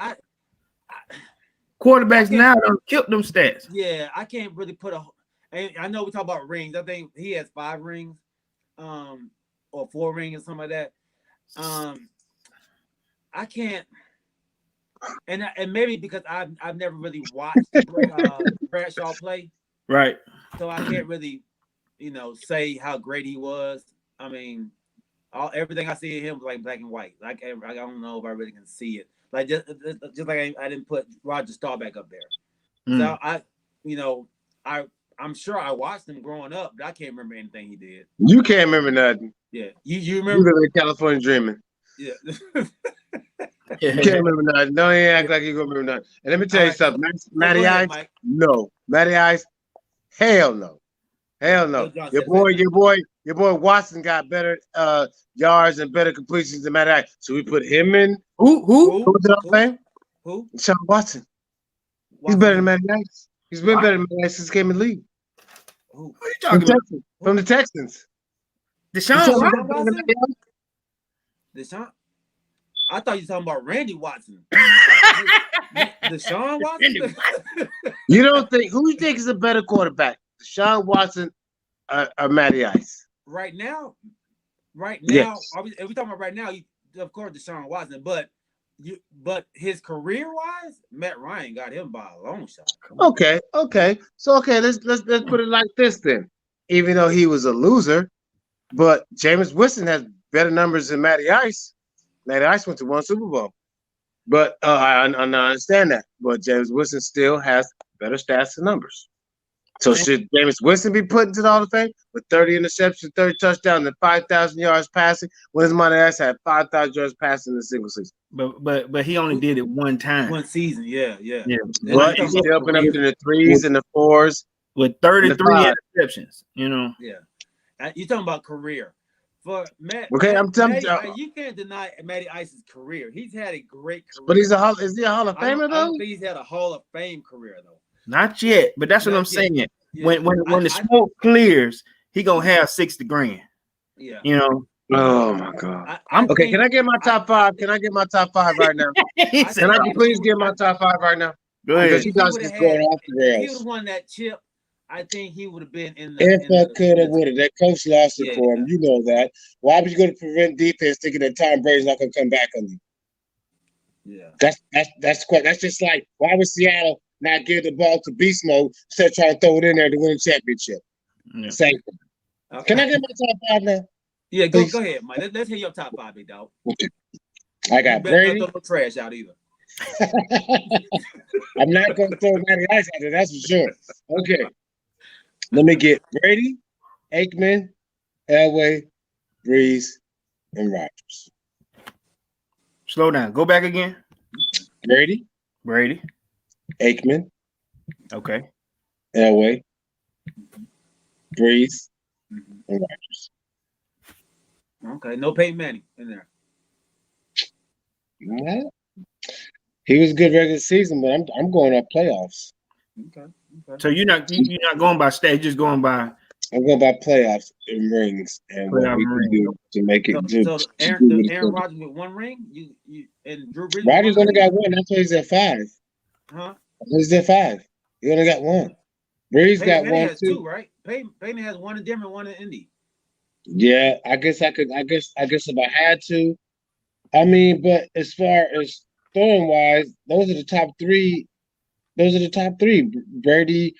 Quarterbacks now don't kill them stats. Yeah, I can't really put a. I know we talk about rings. I think he has 5 rings, or 4 rings or something like that. I can't, and maybe because I've never really watched Bradshaw play, right? So I can't really, say how great he was. I mean, everything I see of him was like black and white. Like I don't know if I really can see it. Like just like I didn't put Roger Staubach up there. So I'm sure I watched him growing up, but I can't remember anything he did. You can't remember nothing. Yeah, you remember? You live in California dreaming. Yeah. You can't remember nothing. Don't even act like you gonna remember nothing. And let me tell you something, Matty Ice. No, Matty Ice. Hell no. Hell no. Your boy Watson got better yards and better completions than Matty Ice. So we put him in. Who was that name? Who? Sean Watson. He's better than Matty Ice. He's been better than Matty Ice since he came in the league. Who are you talking about? From the Texans. Deshaun Watson? Deshaun? I thought you were talking about Randy Watson. Deshaun Watson? You don't think who you think is a better quarterback? Deshaun Watson or Matty Ice? Right now, yes. if we talking about right now, of course Deshaun Watson, but but his career wise, Matt Ryan got him by a long shot. Okay. So let's put it like this then. Even though he was a loser, but Jameis Winston has better numbers than Matty Ice. Matty Ice went to one Super Bowl. But I understand that. But Jameis Winston still has better stats and numbers. So should Jameis Winston be put into the Hall of Fame with 30 interceptions, 30 touchdowns, and 5,000 yards passing? When his Matty Ice had 5,000 yards passing in a single season. But he only did it one time. One season, yeah. But he's still up in the threes and the fours with 33 interceptions. Yeah. You talking about career. For Matt, okay, I'm telling you, you can't deny Matty Ice's career. He's had a great career. But is he a Hall of Famer though? I don't think he's had a Hall of Fame career though. Not yet, but that's what I'm saying. Yeah. When the smoke clears, he gonna have 60 grand. Yeah. Oh my God. Okay, can I get my top five? Can I get my top five right now? Can I please get my top five right now? Go ahead. Because you guys just going off the rails. If he would have won that chip, I think he would have been in the. If I could have, would have. That coach lost it for him. You know that. Why was you going to prevent defense thinking that Tom Brady's not going to come back on you? Yeah. That's just like why was Seattle not give the ball to beast mode instead of trying to throw it in there to win a championship? Yeah. Same thing. Okay. Can I get my top five now? Yeah, go ahead, Mike. Let's hear your top five, big dog. Okay. I got Brady. Not throw no trash out either. I'm not going to throw Matty Ice out there. That's for sure. Okay. Let me get Brady, Aikman, Elway, Breeze, and Rodgers. Slow down. Go back again. Brady, Aikman. Okay. Elway, Breeze, and Rodgers. Okay. No Peyton Manning in there. He was a good regular season, but I'm going up playoffs. Okay. So you're not going by stats, just going by. I'm going by playoffs and rings and what we can do to make it. So Aaron Rodgers with one ring, you and Drew Brees. Rodgers only got one. That's why he's at 5. Huh? He's at 5. He only got one. Brees got one has too. Two, right? Peyton has one in Denver, one in Indy. Yeah, I guess if I had to. I mean, but as far as throwing wise, those are the top three. Brady,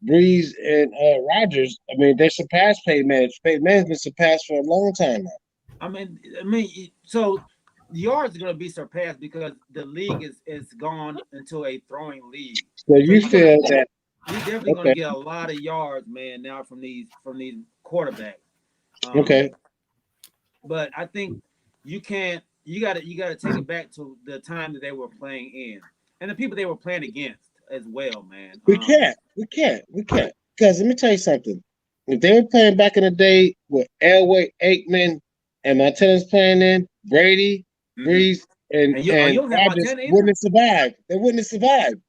Breeze, and Rodgers. I mean, they surpassed Peyton Manning. Peyton Manning's been surpassed for a long time now. I mean, so yards are going to be surpassed because the league is gone into a throwing league. So you feel that you're definitely going to get a lot of yards, man, now from these quarterbacks. Okay. But I think you can't. You got to take it back to the time that they were playing in, and the people they were playing against as well, man. We can't. Because let me tell you something. If they were playing back in the day with Elway, Aikman, and Montana's playing in, Brady, Breeze, and Rodgers wouldn't have survived. They wouldn't have survived.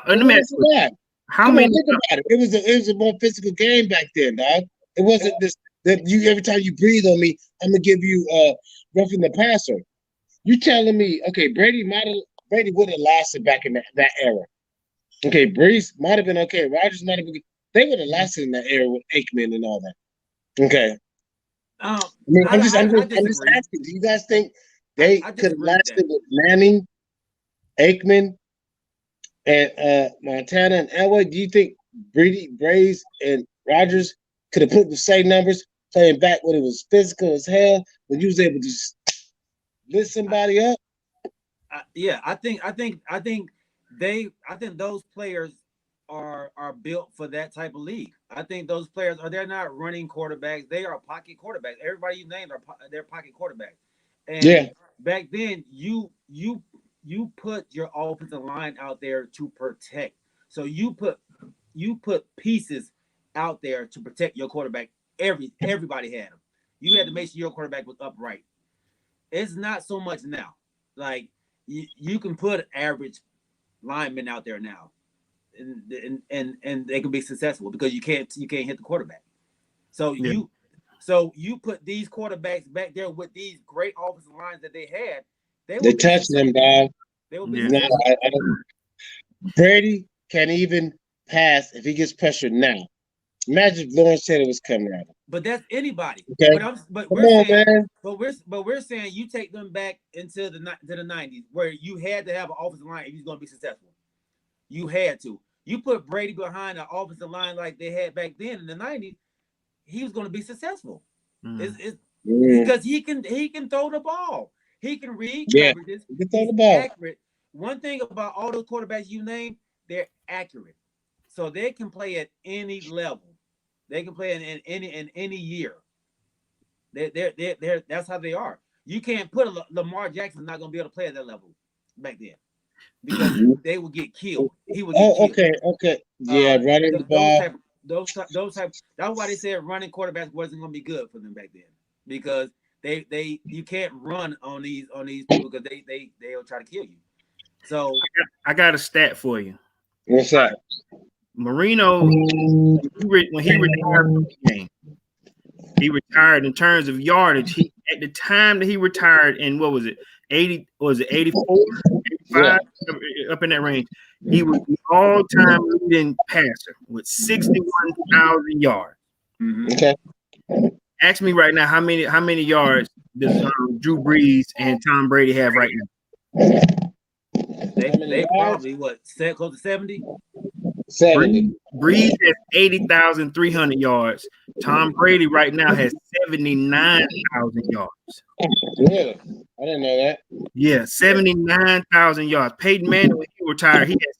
Let me ask you. How many? Think about it. It was a more physical game back then, dog. It wasn't this that you every time you breathe on me, I'm gonna give you roughing the passer. You telling me, okay, Brady would have lasted back in that era. Okay, Breeze might have been okay. Rodgers might have been. They would have lasted in that era with Aikman and all that. Okay. I'm just asking. Do you guys think they could have lasted with Manning, Aikman, and Montana and Elway? Do you think Brady, Breeze, and Rodgers could have put the same numbers playing back when it was physical as hell when you was able to just lift somebody up? I think those players are built for that type of league. I think those players they're not running quarterbacks. They are pocket quarterbacks. Everybody you named they're pocket quarterbacks. And back then you put your offensive line out there to protect. So you put pieces out there to protect your quarterback. Everybody had them. You had to make sure your quarterback was upright. It's not so much now. Like you can put average linemen out there now, and they can be successful because you can't hit the quarterback. So you put these quarterbacks back there with these great offensive lines that they had. They touched them, dog. They will be Brady can't even pass if he gets pressured now. Magic Lawrence Taylor was coming at him. But that's anybody. Okay, But come we're on, saying, man. we're saying you take them back into the 90s where you had to have an offensive line if you're going to be successful. You had to. You put Brady behind an offensive line like they had back then in the 90s, he was going to be successful. It's because he can throw the ball. He can read Yeah, coverages. you can throw He's the ball. accurate. One thing about all those quarterbacks you name, they're accurate. So they can play at any level. They can play in any year. They're that's how they are. You can't put Lamar Jackson not going to be able to play at that level back then because they would get killed. He would get Oh, killed. okay. Yeah, running the Those ball. type those type. That's why they said running quarterbacks wasn't going to be good for them back then because they you can't run on these people because they'll try to kill you. So I got a stat for you. What's that? Marino, when he retired from the game, he retired in terms of yardage. He at the time that he retired in what was it, 80? Was it 84, 85, up in that range? He was the all-time leading passer with 61,000 yards. Okay. Ask me right now how many yards does Drew Brees and Tom Brady have right now? They probably close to 70. 70. Brees has 80,300 yards. Tom Brady right now has 79,000 yards. Really? I didn't know that. Yeah, 79,000 yards. Peyton Manning, when he retired, he had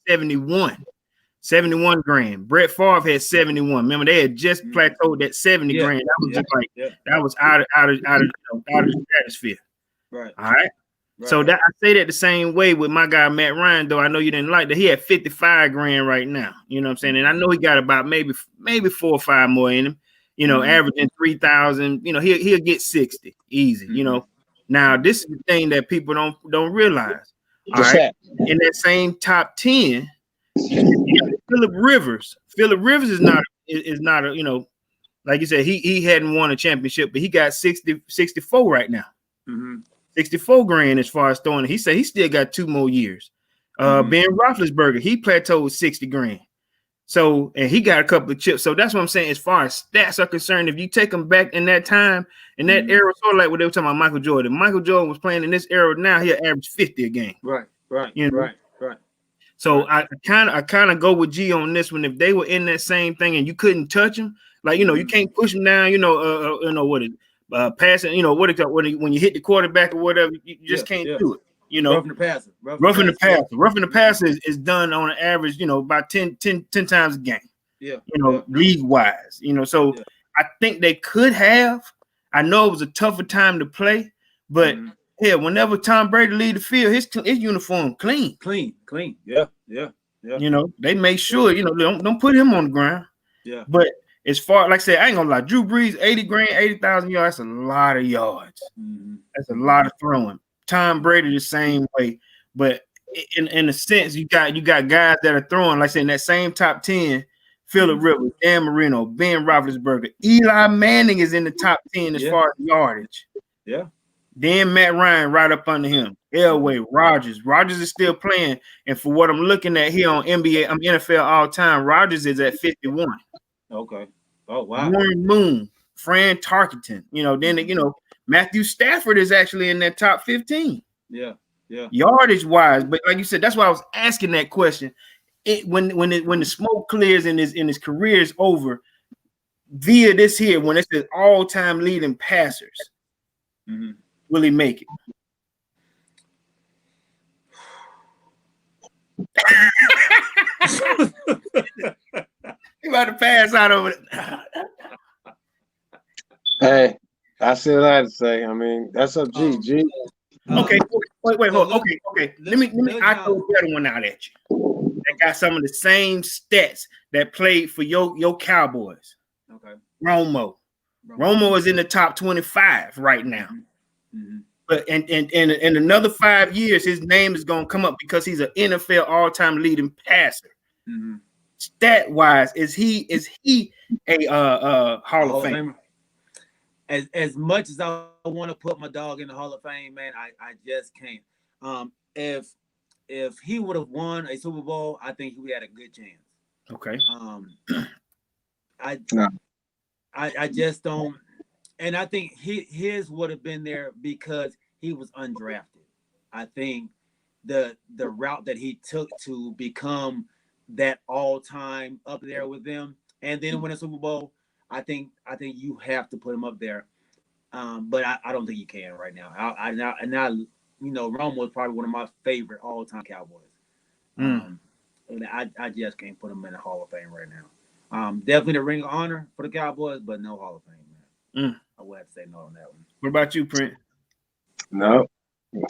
71 grand. Brett Favre had 71. Remember, they had just plateaued that 70 grand. That was just like that was out of the stratosphere. Right. All right. So that I say that the same way with my guy Matt Ryan, though I know you didn't like that. He had 55 grand right now. You know what I'm saying? And I know he got about maybe 4 or 5 more in him. You know, averaging 3,000. You know, he'll get 60 easy. You know. Now this is the thing that people don't realize. All right. In that same top 10, Phillip Rivers. Phillip Rivers is not a, you know, like you said, he hadn't won a championship, but he got 64 right now. 64 grand as far as throwing. He said he still got 2 more years. Ben Roethlisberger, he plateaued 60 grand. So, and he got a couple of chips. So that's what I'm saying. As far as stats are concerned, if you take them back in that time, in that era, sort of like what they were talking about Michael Jordan. Michael Jordan was playing in this era now, he'll average 50 a game. Right. You know? Right. So I kind of go with G on this one. If they were in that same thing and you couldn't touch them, like, you know, you can't push them down, you know what it passing, you know, when you hit the quarterback or whatever, you just can't do it. You know, roughing the passer. Roughing the passer is done on an average, you know, about 10 times a game. Yeah. You know, league wise, you know, so I think they could have. I know it was a tougher time to play, but whenever Tom Brady lead the field, his uniform clean. Yeah. You know, they make sure, you know, don't put him on the ground. Yeah. But as far, like I said, I ain't gonna lie, Drew Brees, 80 grand, 80,000 yards, that's a lot of yards. That's a lot of throwing. Tom Brady the same way, but in a sense, you got guys that are throwing, like I said, in that same top 10, Phillip Rivers, Dan Marino, Ben Roethlisberger, Eli Manning is in the top 10 as far as yardage. Yeah. Then Matt Ryan right up under him. Elway, Rodgers is still playing, and for what I'm looking at here on NFL all time, Rodgers is at 51. Okay. Oh wow. Warren Moon, Fran Tarkenton, you know, then you know, Matthew Stafford is actually in that top 15. Yeah. Yardage wise, but like you said, that's why I was asking that question. When the smoke clears and his career is over, via this here, when it's the all-time leading passers, will he make it? He about to pass out over it. Hey, I said what I had to say. I mean, that's up G. Okay, wait, hold on. Okay. Let me I throw a better one out at you. That got some of the same stats that played for your Cowboys. Okay. Romo is in the top 25 right now. But in another 5 years, his name is gonna come up because he's an NFL all-time leading passer. Stat wise, is he a Hall of Famer? As much as I want to put my dog in the Hall of Fame, man, I just can't. If he would have won a Super Bowl, I think we had a good chance. Okay. I No. I just don't, and I think his would have been there because he was undrafted. I think the route that he took to become that all time up there with them, and then win a Super Bowl. I think you have to put him up there. But I don't think you can right now. Rome was probably one of my favorite all time Cowboys. Mm. And I just can't put him in the Hall of Fame right now. Definitely the Ring of Honor for the Cowboys, but no Hall of Fame, man. Mm. I would have to say no on that one. What about you, Print? No.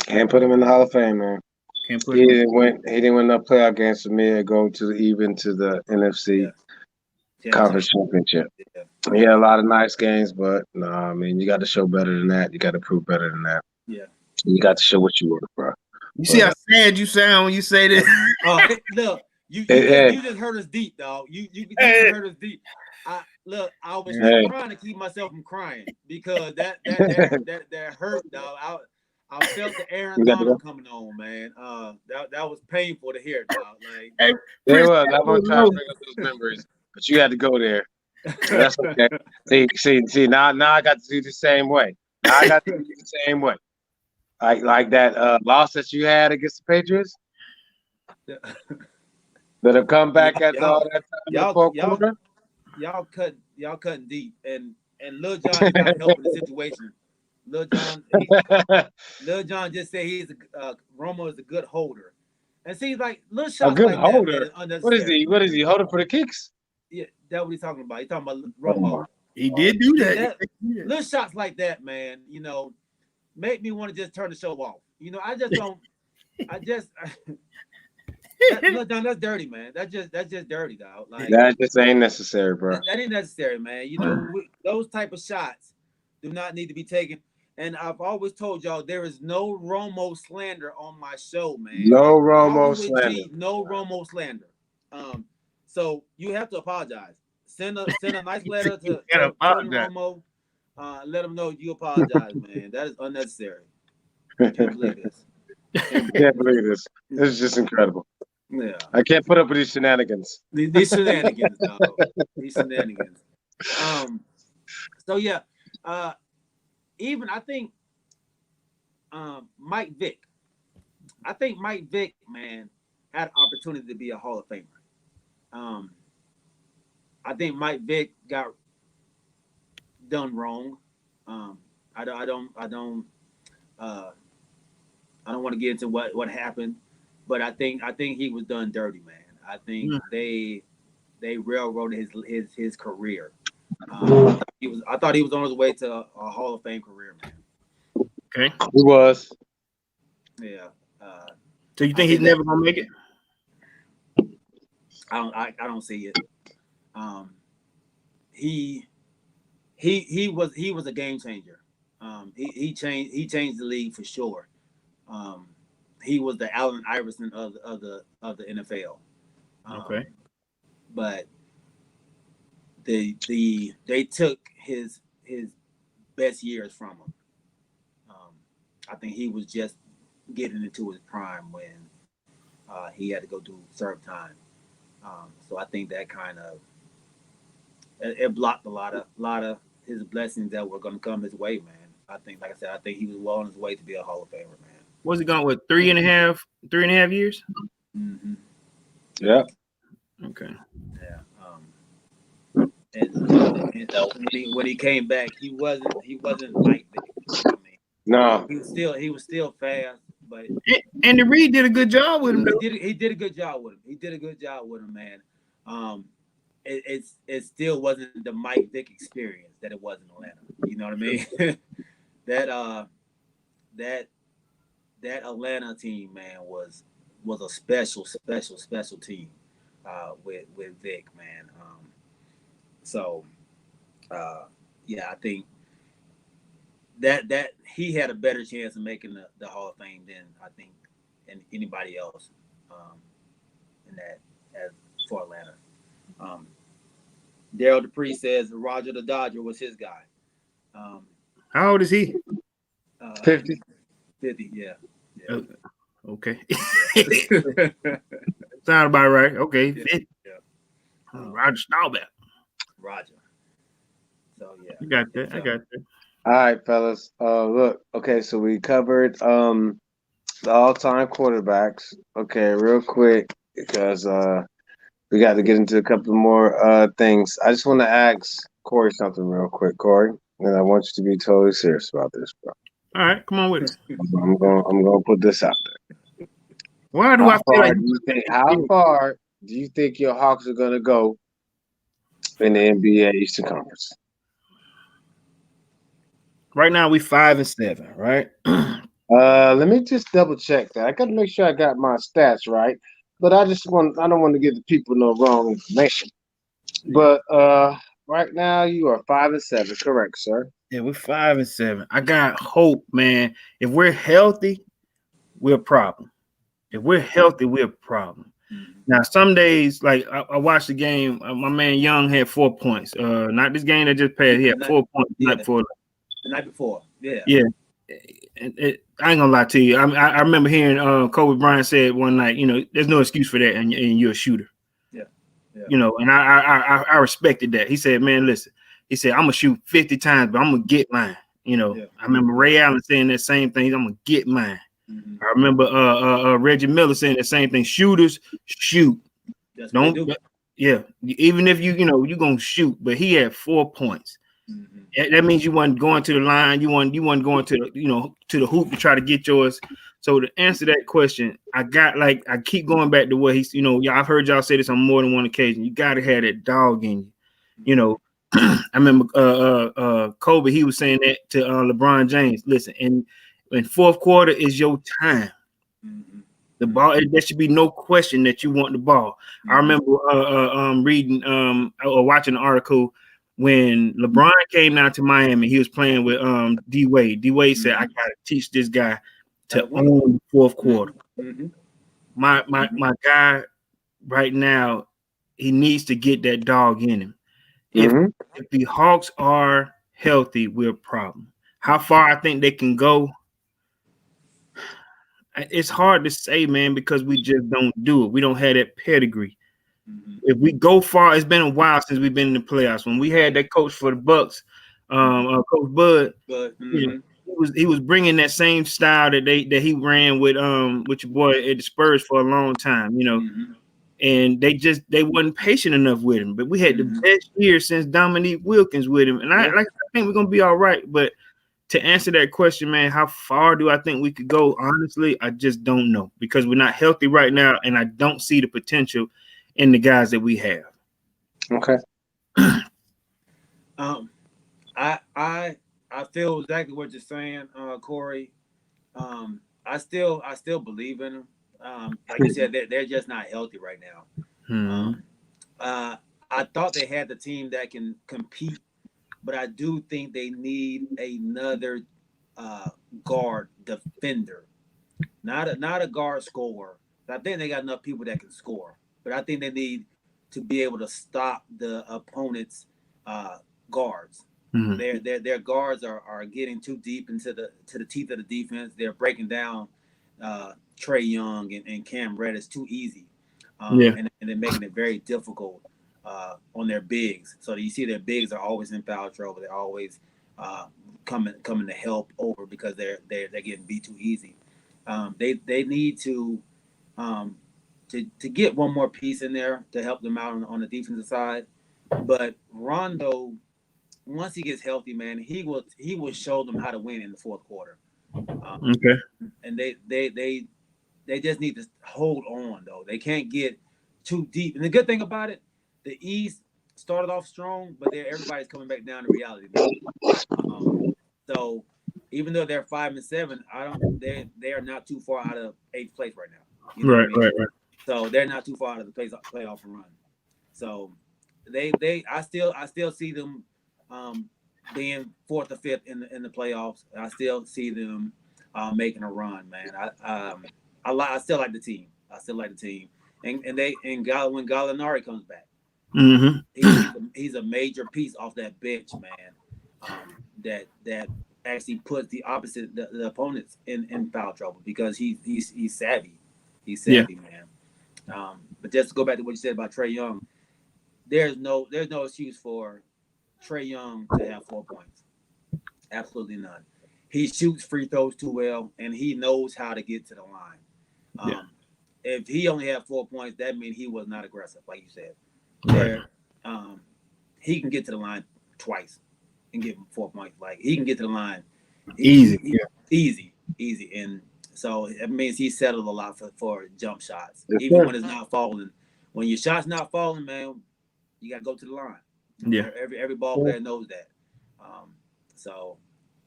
Can't put him in the Hall of Fame, man. Can't put He him. didn't win. He didn't win enough playoff games for me to go to the NFC Yeah, Conference Championship. yeah. He had a lot of nice games, but no, I mean you got to show better than that. You got to prove better than that. Yeah. You got to show what you worth, bro. You see how sad you sound when you say this? Look, you Hey. just hurt us deep, dog. You Hey. hurt us deep. I was Hey. trying to keep myself from crying because that hurt, dog. I felt the Aaron You got to Donald go. coming on, man. That was painful to hear, dog. Like, Hey, It Prince, was. I'm gonna try to bring up those memories, but you had to go there. So that's okay. See. Now I got to do the same way. Now I got to do the same way. Like that loss that you had against the Patriots that have come back after all that time in the fourth quarter. y'all cutting deep, and Lil Jon is not helping the situation. Lil Jon just said Romo is a good holder, and see, like little A shots good like that, man, holder. is unnecessary. What is man. he holding for the kicks? Yeah, that's what he's talking about. He's talking about Romo. he did do that. Little shots like that, man, make me want to just turn the show off. I just don't. Lil Jon, that's dirty, man. That's just dirty, dog. Like That just ain't necessary, bro. that ain't necessary, man. Those type of shots do not need to be taken. And I've always told y'all there is no Romo slander on my show, man. No Romo Talkin Wit slander. G, no Romo slander. So you have to apologize. Send a nice letter to Tony Romo. Let him know you apologize, man. That is unnecessary. I can't believe this. Can't believe this. This is just incredible. Yeah. I can't put up with these shenanigans. These shenanigans, dog. These shenanigans. So yeah. Even I think Mike Vick. I think Mike Vick, man, had an opportunity to be a Hall of Famer. I think Mike Vick got done wrong. I don't want to get into what happened, but I think he was done dirty, man. I think they railroaded his career. I thought he was on his way to a Hall of Fame career, man. Okay. He was. Yeah. So you think he's never gonna make it? I don't see it. He was a game changer. He changed the league for sure. He was the Allen Iverson of the NFL. Okay. But they took his best years from him. I think he was just getting into his prime when he had to go do serve time. So I think that kind of it blocked a lot of his blessings that were going to come his way, man. I think, like I said, he was well on his way to be a Hall of Famer, man. Was he gone with 3.5 years? Mm-hmm. Yeah. Okay. Yeah. When he came back, he wasn't like that. I mean, No. he was still fast, but Andy Reid did a good job with him. He did a good job with him. He did a good job with him, man. It still wasn't the Mike Vick experience that it was in Atlanta. You know what I mean? that Atlanta team, man, was a special team with Vick, man. Yeah, I think that he had a better chance of making the Hall of Fame than I think anybody else in that as for Atlanta. Daryl Dupree says Roger the Dodger was his guy. How old is he? 50. 50, yeah. Okay. Sound about right. Okay. Yeah. Roger Staubach. Roger. So yeah, I got that. it's I got that. All right, fellas. Look. Okay, so we covered the all-time quarterbacks. Okay, real quick because we got to get into a couple more things. I just want to ask Corey something real quick, Corey, and I want you to be totally serious about this, bro. All right, come on with it. I'm gonna put this out there. Why do How I feel far like do you think? How far do you think your Hawks are gonna go in the NBA Eastern Conference? right now we 5-7, right? Let me just double check that. I gotta make sure I got my stats right, but I don't want to give the people no wrong information. But right now you are 5-7, correct, sir? Yeah, we're 5-7. I got hope, man. If we're healthy, we're a problem. If we're healthy, we're a problem. Now, some days, like I watched the game, my man Young had 4 points. Not this game that just passed. He had 4 points the night before. the night before. Yeah. Yeah. I ain't gonna lie to you. I remember hearing Kobe Bryant said one night, there's no excuse for that, and you're a shooter. Yeah. And I respected that. He said, man, listen. He said, I'm gonna shoot 50 times, but I'm gonna get mine. I remember Ray Allen saying that same thing. I'm gonna get mine. Mm-hmm. I remember Reggie Miller saying the same thing. Shooters shoot. That's Don't. Yeah. Even if you're gonna shoot, but he had 4 points. Mm-hmm. That means you wasn't going to the line. You wasn't going to to the hoop to try to get yours. So to answer that question, I keep going back to what he's. I've heard y'all say this on more than one occasion. You got to have that dog in you. I remember Kobe. He was saying that to LeBron James. Listen, in fourth quarter is your time. Mm-hmm. The ball. There should be no question that you want the ball. Mm-hmm. I remember reading or watching an article. When LeBron came down to Miami, he was playing with D Wade. D Wade said, "I gotta teach this guy to own the fourth quarter." Mm-hmm. My guy right now, he needs to get that dog in him. Mm-hmm. If the Hawks are healthy, we're a problem. How far I think they can go, it's hard to say, man, because we just don't do it. We don't have that pedigree. Mm-hmm. If we go far, it's been a while since we've been in the playoffs. When we had that coach for the Bucks, Coach Bud, mm-hmm. he was bringing that same style that he ran with your boy at the Spurs for a long time, mm-hmm. and they wasn't patient enough with him. But we had mm-hmm. the best year since Dominique Wilkins with him, and I think we're gonna be all right. But to answer that question, man, how far do I think we could go? Honestly, I just don't know because we're not healthy right now, and I don't see the potential in the guys that we have. Okay. I feel exactly what you're saying, Corey. I still believe in them. Like you said, they're just not healthy right now. I thought they had the team that can compete, but I do think they need another guard defender, not a guard scorer. I think they got enough people that can score. But I think they need to be able to stop the opponent's guards. Mm-hmm. Their guards are getting too deep into the teeth of the defense. They're breaking down Trae Young and Cam Reddish too easy, and they're making it very difficult on their bigs. So you see their bigs are always in foul trouble. They're always coming to help over because they're getting beat too easy. They need to get one more piece in there to help them out on the defensive side. But Rondo, once he gets healthy, man, he will show them how to win in the fourth quarter. Okay. And they just need to hold on, though. They can't get too deep. And the good thing about it, the East started off strong, but everybody's coming back down to reality now. So even though they're 5-7, they are not too far out of 8th place right now. You know what I mean? Right. So they're not too far out of the playoff run. So I still see them being 4th or 5th in the playoffs. I still see them making a run, man. I still like the team. And when Gallinari comes back, mm-hmm. he's a major piece off that bench, man. That actually puts the opposite the opponents in foul trouble because he's savvy. He's savvy, man. But just to go back to what you said about Trae Young, there's no excuse for Trae Young to have 4 points. Absolutely none. He shoots free throws too well, and he knows how to get to the line. Yeah. If he only had 4 points, that means he was not aggressive, like you said. Right. There, he can get to the line twice and give him 4 points. Like he can get to the line Easy. easy. And so it means he settled a lot for jump shots, Yes, even sir. when it's not falling. When your shot's not falling, man, you got to go to the line. Yeah. Every ball player knows that. So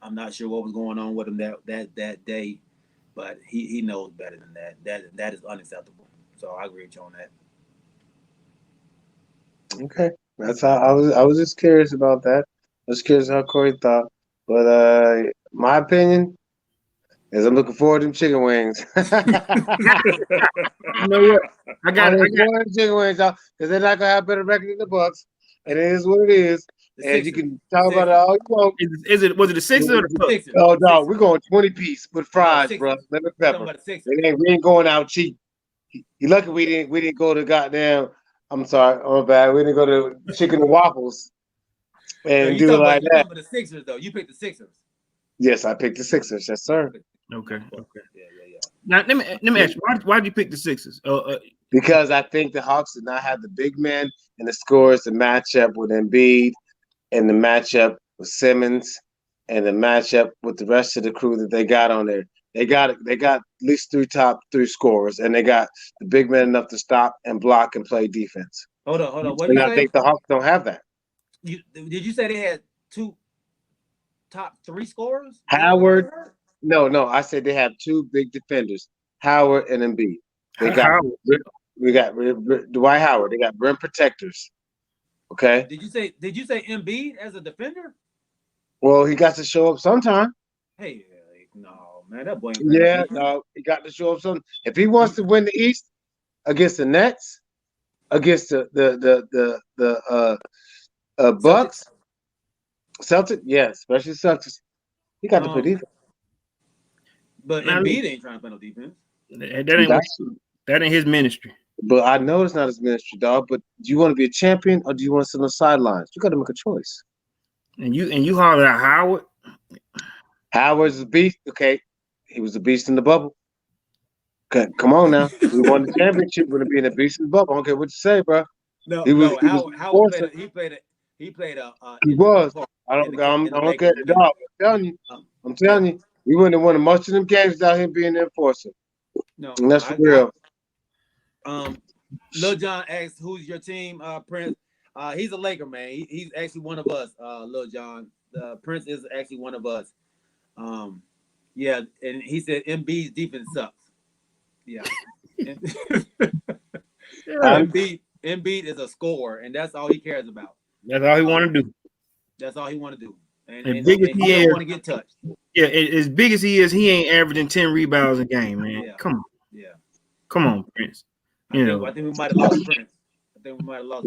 I'm not sure what was going on with him that day, but he knows better than that. That is unacceptable. So I agree with you on that. Okay, that's how I was just curious about that. I was curious how Corey thought, but my opinion is I'm looking forward to them chicken wings. You know what? I I'm got looking forward to them chicken wings, y'all, because they're not gonna have better record than the Bucks. And it is what it is. The And you Sixers. can talk about it all you want. was it the Sixers or the The Bucks? Sixers. Oh The no, Sixers. we're going 20 piece with fries, Sixers. bro. Lemon Talking pepper. about the Sixers. We ain't going out cheap. You lucky we didn't go to goddamn. I'm sorry, oh bad. We didn't go to chicken and waffles No, and you do it talking like about that. the Sixers though. You picked the Sixers. Yes, I picked the Sixers. Yes, sir. Okay. Yeah. Now let me ask you, why did you pick the Sixers? Because I think the Hawks did not have the big men and the scores to match up with Embiid and the matchup with Simmons and the matchup with the rest of the crew that they got on there. They got at least top three scorers, and they got the big men enough to stop and block and play defense. Hold on. What And did you I say? think the Hawks don't have that. Did you say they had two top three scorers? Howard. No. I said they have two big defenders, Howard and Embiid. They got Howard. we got Dwight Howard. They got rim protectors. Okay. Did you say Embiid as a defender? Well, he got to show up sometime. Hey, no, man, that boy ain't Yeah, playing. no, he got to show up sometime. If he wants to win the East against the Nets, against the Bucks, Celtics, yeah, especially Celtics, he got to play defense. But Embiid ain't trying to play no defense. That ain't his ministry. But I know it's not his ministry, dog. But do you want to be a champion or do you want to sit on the sidelines? You got to make a choice. And you holler at Howard. Howard's a beast. Okay, he was a beast in the bubble. Okay, come on now. We won the championship with him being a beast in the bubble. I don't care what you say, bro. No, He was I don't care, dog. I'm telling you, we wouldn't have won most of them games without him being the enforcer. No, and that's for real. Lil John asked, "Who's your team?" Prince. He's a Laker man. He's actually one of us. Lil John. Prince is actually one of us. Yeah, and he said Embiid's defense sucks. Yeah. Embiid is a scorer, and that's all he cares about. That's all he want to do. That's all he want to do. And big as he don't want to get touched. Yeah, as big as he is, he ain't averaging 10 rebounds a game, man. Yeah. Come on. Yeah. Come on, Prince. I think we might have lost Prince.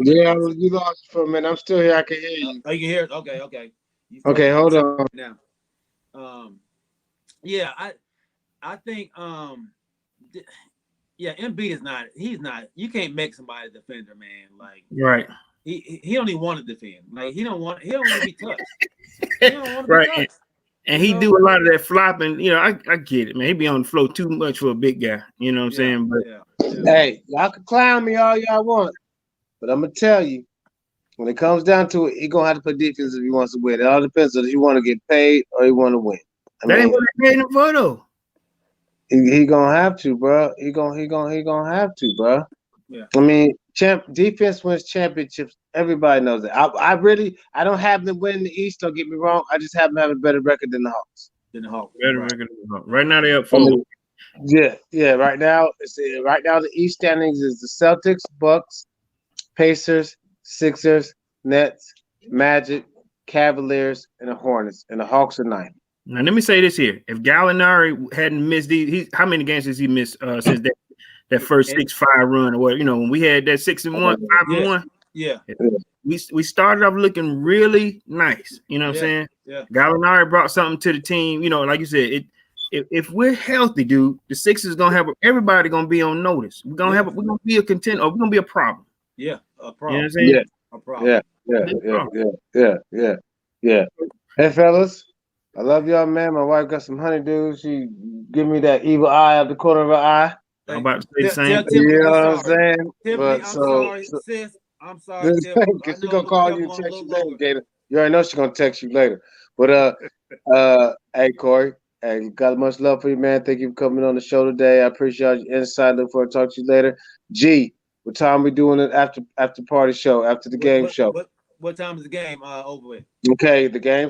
Yeah, you lost for a minute. I'm still here. I can hear you. Oh, you can hear it? Okay. Okay, hold on. Now. Yeah, I think yeah, Embiid is not. He's not. You can't make somebody a defender, man. Like right. He don't even want to defend. Like he don't want to be touched. He don't want to right. be touched. And he do a lot of that flopping. You know, I get it, man. He be on the floor too much for a big guy. You know what I'm saying? But hey, y'all can clown me all y'all want, but I'm gonna tell you, when it comes down to it, he gonna have to play defense if he wants to win. It all depends on if he want to get paid or he want to win. That ain't what they paid him for though. He gonna have to, bro. He gonna have to, bro. Yeah. I mean, defense wins championships. Everybody knows that. I don't have them win the East. Don't get me wrong. I just have them have a better record than the Hawks. Better record than the Hawks. Right now they up 4. Yeah. Right now the East standings is the Celtics, Bucks, Pacers, Sixers, Nets, Magic, Cavaliers, and the Hornets. And the Hawks are 9th. Now let me say this here: if Gallinari hadn't missed these, how many games has he missed since that first 6-5 run or what? You know, when we had that 6-1, 5-1. Yeah. We started off looking really nice. You know what I'm saying? Yeah. Gallinari brought something to the team. You know, like you said, if we're healthy, dude, the Sixers gonna have everybody gonna be on notice. We're gonna be a contender, or we're gonna be a problem. Yeah, a problem. You know what I'm saying? No problem. Yeah. Hey, fellas, I love y'all, man. My wife got some honeydew. She give me that evil eye out the corner of her eye. I'm Hey, about to say the same tell thing. Tiffany You know we're what I'm sorry. saying? Tiffany, But I'm sorry, so sis. I'm sorry, this Tiff. I because she know gonna we call kept you and going a text you little later, longer. Gator. You already know she's gonna text you later. But hey Corey, hey, got much love for you, man. Thank you for coming on the show today. I appreciate your insight. Look forward to talk to you later. G, what time we doing it after party show, after the What game what show? what what time is the game over with? Okay, the game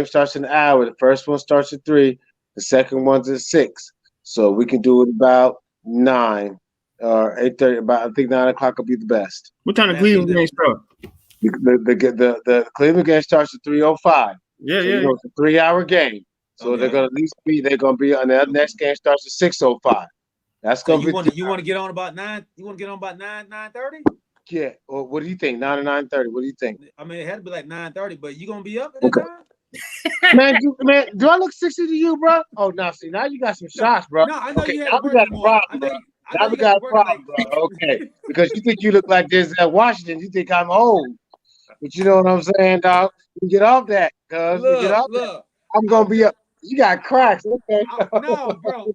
starts in an hour. The first one starts at 3. The second one's at 6. So we can do it about 9 or 8:30. About I think 9 o'clock will be the best. What time the Man, Cleveland game start? The Cleveland game starts at 3:05. Yeah, So yeah, it's a 3-hour game. So they're okay. gonna at least be they're gonna be on the next game starts at 6:05. That's So gonna you be want to get on about 9? You want to get on about 9:30? yeah. Or what do you think? 9 or 9:30? What do you think? I mean, it had to be like 9:30, but you gonna be up at that Okay. time? Man, do I look 60 to you, bro? Oh, now see, now you got some No, shots, bro. no. I know Okay, you had now to we work in got the a morning. problem, bro. I know Now you we got got to a work at like. problem, bro. Okay, because you think you look like Denzel Washington, you think I'm old, but you know what I'm saying, dog? You get off that, cuz you get off that. Look. I'm I gonna was be just. up. You got cracks, okay? No, bro.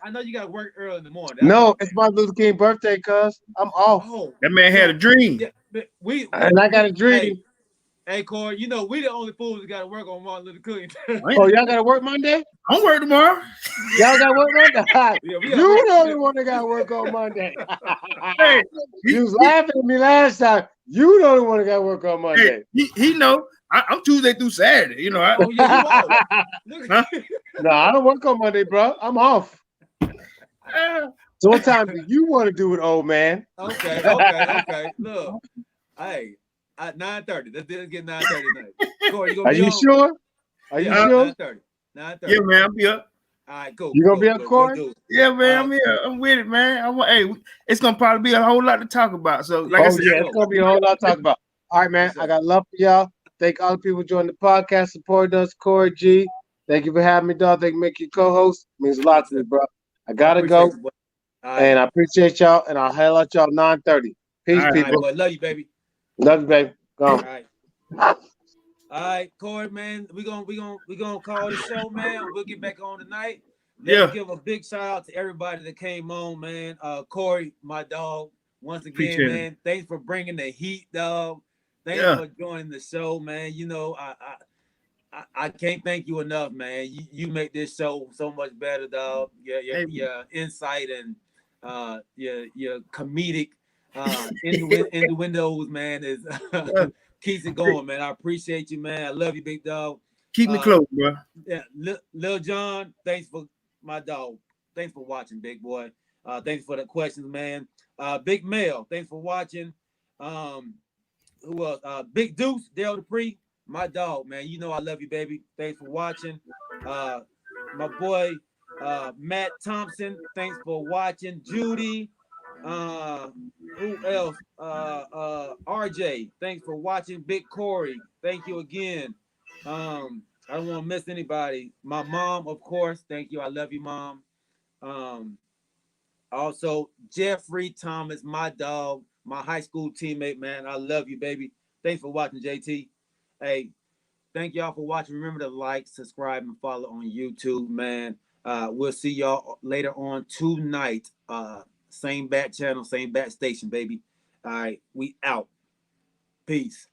I know you got to work early in the morning. That's what No, I'm it's saying. Martin Luther King birthday, cuz I'm off, Oh, that man had a so dream. yeah, but and I got a dream. hey, Corey. You know we the only fools that got to work on Martin Luther King. I Oh, ain't- y'all gotta work Monday? I'm work tomorrow. Y'all got work Monday? Yeah, we got to You work. the only one that got to work on Monday. Hey, You was laughing at me last time. You the only one that got to work on Monday. he know I'm Tuesday through Saturday. You know, Oh yeah, you off. Look. Huh? No, I don't work on Monday, bro. I'm off. So what time do you want to do it, old man? Okay. Look, hey, at 9:30. Let's get 9:30 tonight. Corey, you gonna Are be you on? sure? Are you Yeah, sure? 9:30. 9:30. yeah, man, I'll be up. All right, cool. You gonna be up, We'll Corey? do it. Yeah, All man, I'm right, here. I'm with it, man. Hey, it's gonna probably be a whole lot to talk about. So, like I Oh said, yeah, it's gonna be a whole lot to talk about. All right, man. for I sure. got love for y'all. Thank all the people joining the podcast, supporting us. Corey G. Thank you for having me, dog. Thank you for making you co-host. Means a lot Yes, to me, sir. bro. I I gotta appreciate go, you, boy. All and right, I appreciate y'all. And I'll hail at y'all 9:30. all Peace, right, all right, people. boy. Love you, baby. Love you, baby. All Gone. right. All right, Corey, man. We gonna call the show, man. We'll get back on tonight. Let's yeah, give a big shout out to everybody that came on, man. Corey, my dog. Once again, appreciate it. man. Thanks for bringing the heat, dog. Thanks Yeah, for joining the show, man. You know, I can't thank you enough, man. You make this show so much better, dog. hey, Your insight and your comedic innuendos, man, is yeah. keeps it going, man. I appreciate you, man. I love you, big dog. Keep me Uh, close, bro. yeah, Lil John, thanks for my dog. Thanks for watching, big boy. Thanks for the questions, man. Big Mel, thanks for watching. Um, who else? Big Deuce, Dale Dupree, my dog, man. You know I love you, baby. Thanks for watching. Uh, my boy, Matt Thompson, thanks for watching. Judy, uh, who else? RJ, thanks for watching. Big Corey, thank you again. I don't want to miss anybody. My mom, of course, thank you. I love you, mom. Um, also, Jeffrey Thomas, my dog, my high school teammate, man. I love you, baby. Thanks for watching, JT. Hey, thank y'all for watching. Remember to like, subscribe, and follow on YouTube, man. We'll see y'all later on tonight. Same bat channel, same bat station, baby. All right, we out. Peace.